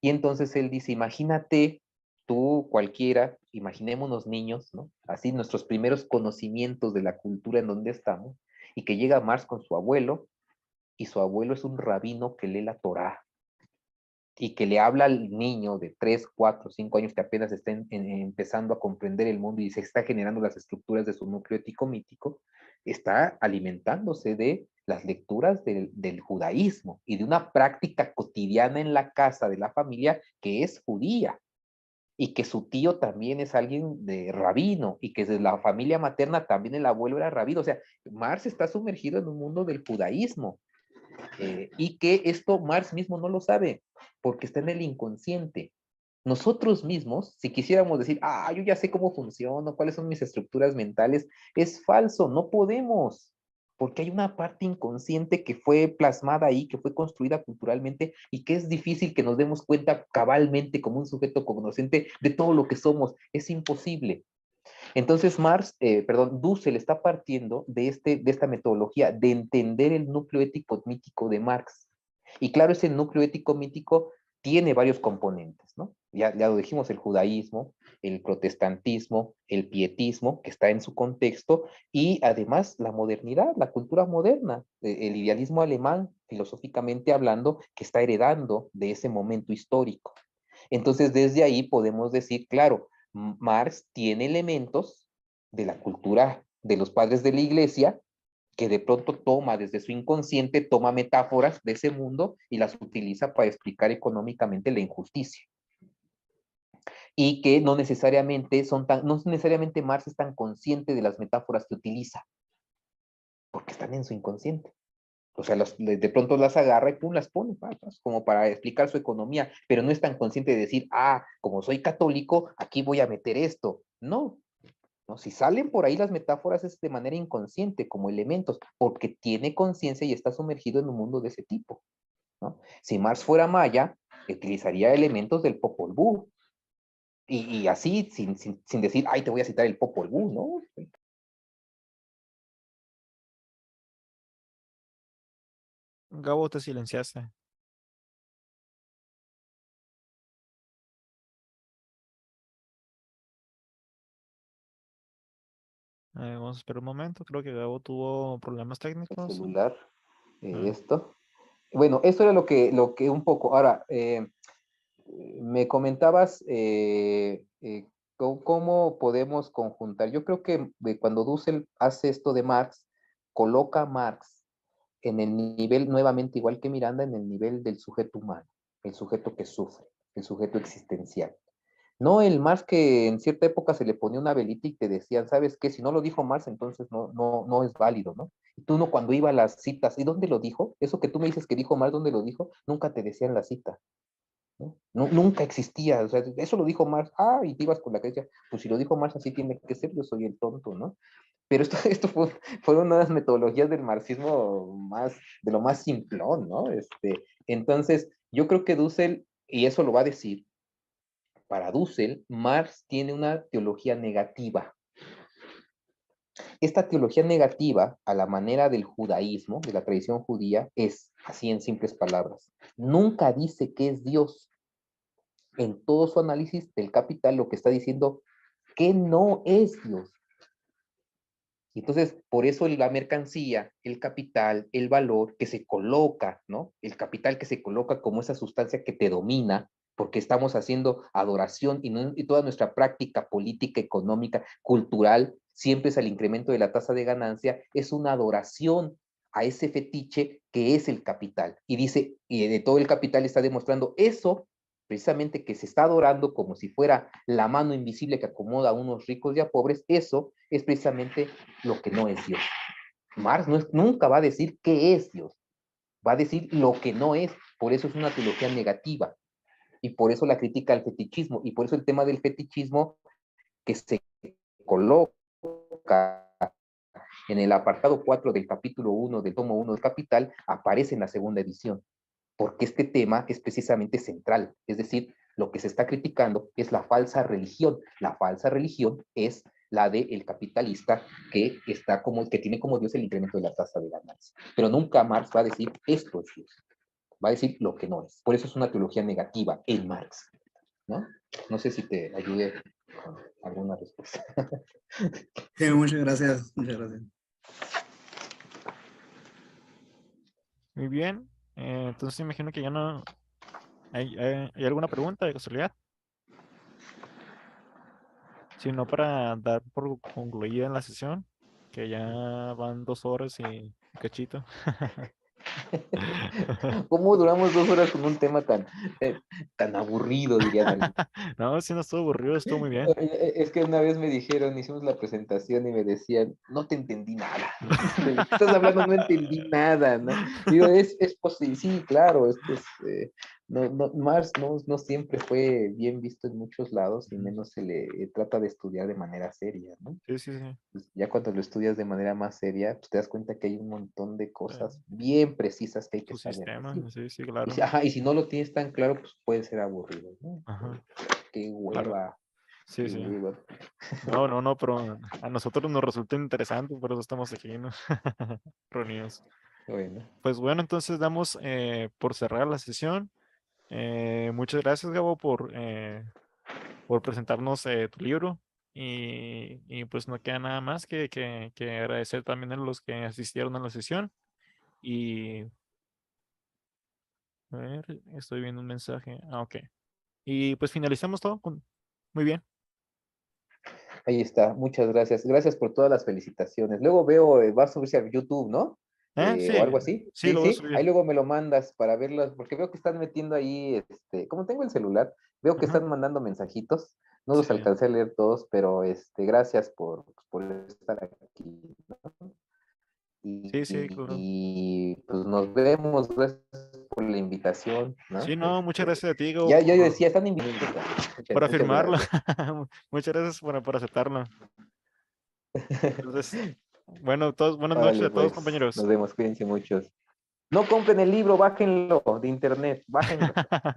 Y entonces él dice, imagínate tú, cualquiera, imaginémonos niños, ¿no? Así nuestros primeros conocimientos de la cultura en donde estamos, y que llega Marx con su abuelo, y su abuelo es un rabino que lee la Torá y que le habla al niño de 3, 4, 5 años que apenas está empezando a comprender el mundo y se está generando las estructuras de su núcleo ético-mítico, está alimentándose de las lecturas del judaísmo y de una práctica cotidiana en la casa de la familia que es judía, y que su tío también es alguien de rabino, y que desde la familia materna también el abuelo era rabino. O sea, Marx está sumergido en un mundo del judaísmo, y que esto Marx mismo no lo sabe, porque está en el inconsciente. Nosotros mismos, si quisiéramos decir, yo ya sé cómo funciono, cuáles son mis estructuras mentales, es falso, no podemos, porque hay una parte inconsciente que fue plasmada ahí, que fue construida culturalmente y que es difícil que nos demos cuenta cabalmente como un sujeto cognoscente de todo lo que somos. Es imposible. Entonces Dussel está partiendo de esta metodología de entender el núcleo ético-mítico de Marx. Y claro, ese núcleo ético-mítico tiene varios componentes, ¿no? Ya lo dijimos, el judaísmo, el protestantismo, el pietismo, que está en su contexto, y además la modernidad, la cultura moderna, el idealismo alemán, filosóficamente hablando, que está heredando de ese momento histórico. Entonces, desde ahí podemos decir, claro, Marx tiene elementos de la cultura de los padres de la iglesia que de pronto toma desde su inconsciente, toma metáforas de ese mundo y las utiliza para explicar económicamente la injusticia. Y que no necesariamente Marx es tan consciente de las metáforas que utiliza, porque están en su inconsciente. O sea, de pronto las agarra y pum, las pone, como para explicar su economía, pero no es tan consciente de decir, como soy católico, aquí voy a meter esto. No, no, si salen por ahí las metáforas es de manera inconsciente, como elementos, porque tiene conciencia y está sumergido en un mundo de ese tipo, ¿no? Si Marx fuera maya, utilizaría elementos del Popol Vuh, y así, sin decir, te voy a citar el Popol Vuh, ¿no? Gabo, te silenciaste. Vamos a esperar un momento. Creo que Gabo tuvo problemas El técnicos. celular, Ah, esto. Bueno, eso era lo que un poco. Ahora, me comentabas cómo podemos conjuntar. Yo creo que cuando Dussel hace esto de Marx, coloca a Marx en el nivel, nuevamente igual que Miranda, en el nivel del sujeto humano, el sujeto que sufre, el sujeto existencial. No el Marx que en cierta época se le ponía una velita y te decían, ¿sabes qué? Si no lo dijo Marx, entonces no es válido, ¿no? Y tú no, cuando iba a las citas, ¿y dónde lo dijo? Eso que tú me dices que dijo Marx, ¿dónde lo dijo? Nunca te decían la cita, ¿no? Nunca existía, o sea, eso lo dijo Marx, y te ibas con la creencia, pues si lo dijo Marx, así tiene que ser, yo soy el tonto, ¿no? Pero esto fueron unas metodologías del marxismo de lo más simplón, ¿no? Entonces, yo creo que Dussel, y eso lo va a decir, para Dussel, Marx tiene una teología negativa. Esta teología negativa, a la manera del judaísmo, de la tradición judía, es, así en simples palabras, nunca dice que es Dios. En todo su análisis del Capital, lo que está diciendo que no es Dios. Y entonces, por eso la mercancía, el capital, el valor que se coloca, ¿no? El capital que se coloca como esa sustancia que te domina, porque estamos haciendo adoración y toda nuestra práctica política, económica, cultural, siempre es al incremento de la tasa de ganancia, es una adoración a ese fetiche que es el capital. Y dice, y de todo el capital está demostrando eso, precisamente que se está adorando como si fuera la mano invisible que acomoda a unos ricos y a pobres, eso es precisamente lo que no es Dios. Marx nunca va a decir qué es Dios, va a decir lo que no es, por eso es una teología negativa, y por eso la crítica al fetichismo, y por eso el tema del fetichismo que se coloca en el apartado 4 del capítulo 1 del tomo 1 del Capital, aparece en la segunda edición, porque este tema es precisamente central, es decir, lo que se está criticando es la falsa religión. La falsa religión es la del capitalista que tiene como Dios el incremento de la tasa de ganancia. Pero nunca Marx va a decir esto es Dios, va a decir lo que no es. Por eso es una teología negativa en Marx, ¿no? No sé si te ayude con alguna respuesta. Sí, muchas gracias, muchas gracias. Muy bien. Entonces imagino que ya no... ¿Hay alguna pregunta de casualidad? Si no, para dar por concluida en la sesión, que ya van 2 horas y cachito. ¿Cómo duramos 2 horas con un tema tan aburrido, dirían algunos? No, sí, no estuvo aburrido, estuvo muy bien. Es que una vez me dijeron, hicimos la presentación y me decían, no te entendí nada. ¿De qué estás hablando? No entendí nada, ¿no? Digo, es posible, sí, claro, Marx no siempre fue bien visto en muchos lados y menos se le trata de estudiar de manera seria, ¿no? Sí, sí, sí. Pues ya cuando lo estudias de manera más seria, pues te das cuenta que hay un montón de cosas bien precisas que hay que Su saber sistema, decir. sí, sí, claro. Y si no lo tienes tan claro, pues puede ser aburrido, ¿no? Ajá, Qué claro. hueva. Sí, Qué sí. hueva. No, pero a nosotros nos resulta interesante, por eso estamos aquí, ¿no? Reunidos. Bueno, Pues bueno, entonces damos por cerrar la sesión. Muchas gracias, Gabo, por presentarnos tu libro. Y pues no queda nada más que agradecer también a los que asistieron a la sesión. Y a ver, estoy viendo un mensaje. Ok. Y pues finalizamos todo. Muy bien. ahí está. Muchas gracias. Gracias por todas las felicitaciones. Luego veo, va a subirse a YouTube, ¿no? O Sí, algo así. sí, Sí, lo voy a sí. Ahí subir. luego me lo mandas para verlas, porque veo que están metiendo ahí, como tengo el celular, veo que Ajá. están mandando mensajitos. No Sí, los alcancé a leer todos, pero gracias por estar aquí, ¿no? sí, claro. Pues nos vemos. Gracias por la invitación, ¿no? Sí, no, muchas gracias a ti, Gabo, Ya yo decía, están invitados. por Muchas afirmarlo. gracias. Muchas gracias por aceptarlo. Entonces, bueno, buenas noches Órale, a todos, pues, compañeros. nos vemos, cuídense mucho. No compren el libro, bájenlo de internet, bájenlo.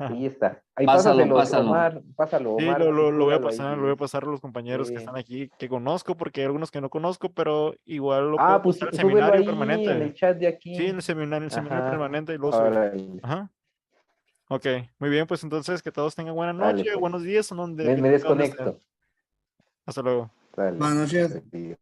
Ahí está. Ahí Pásalo, pásaselo, pásalo. Pásalo, Sí, Omar, y lo voy a cuélgalo pasar, lo voy ahí. a pasar a los compañeros que están aquí, que conozco, porque hay algunos que no conozco, pero igual lo puedo Pues pasar al súbelo seminario ahí en permanente. el chat de Sí, aquí. en el seminario Ajá, permanente y luego subirlo. órale, Ajá. Ok, muy bien, pues entonces que todos tengan buena dale, noche, pues. buenos días, Me depende de dónde estén. desconecto. Hasta luego. Dale. Buenas noches. Adiós.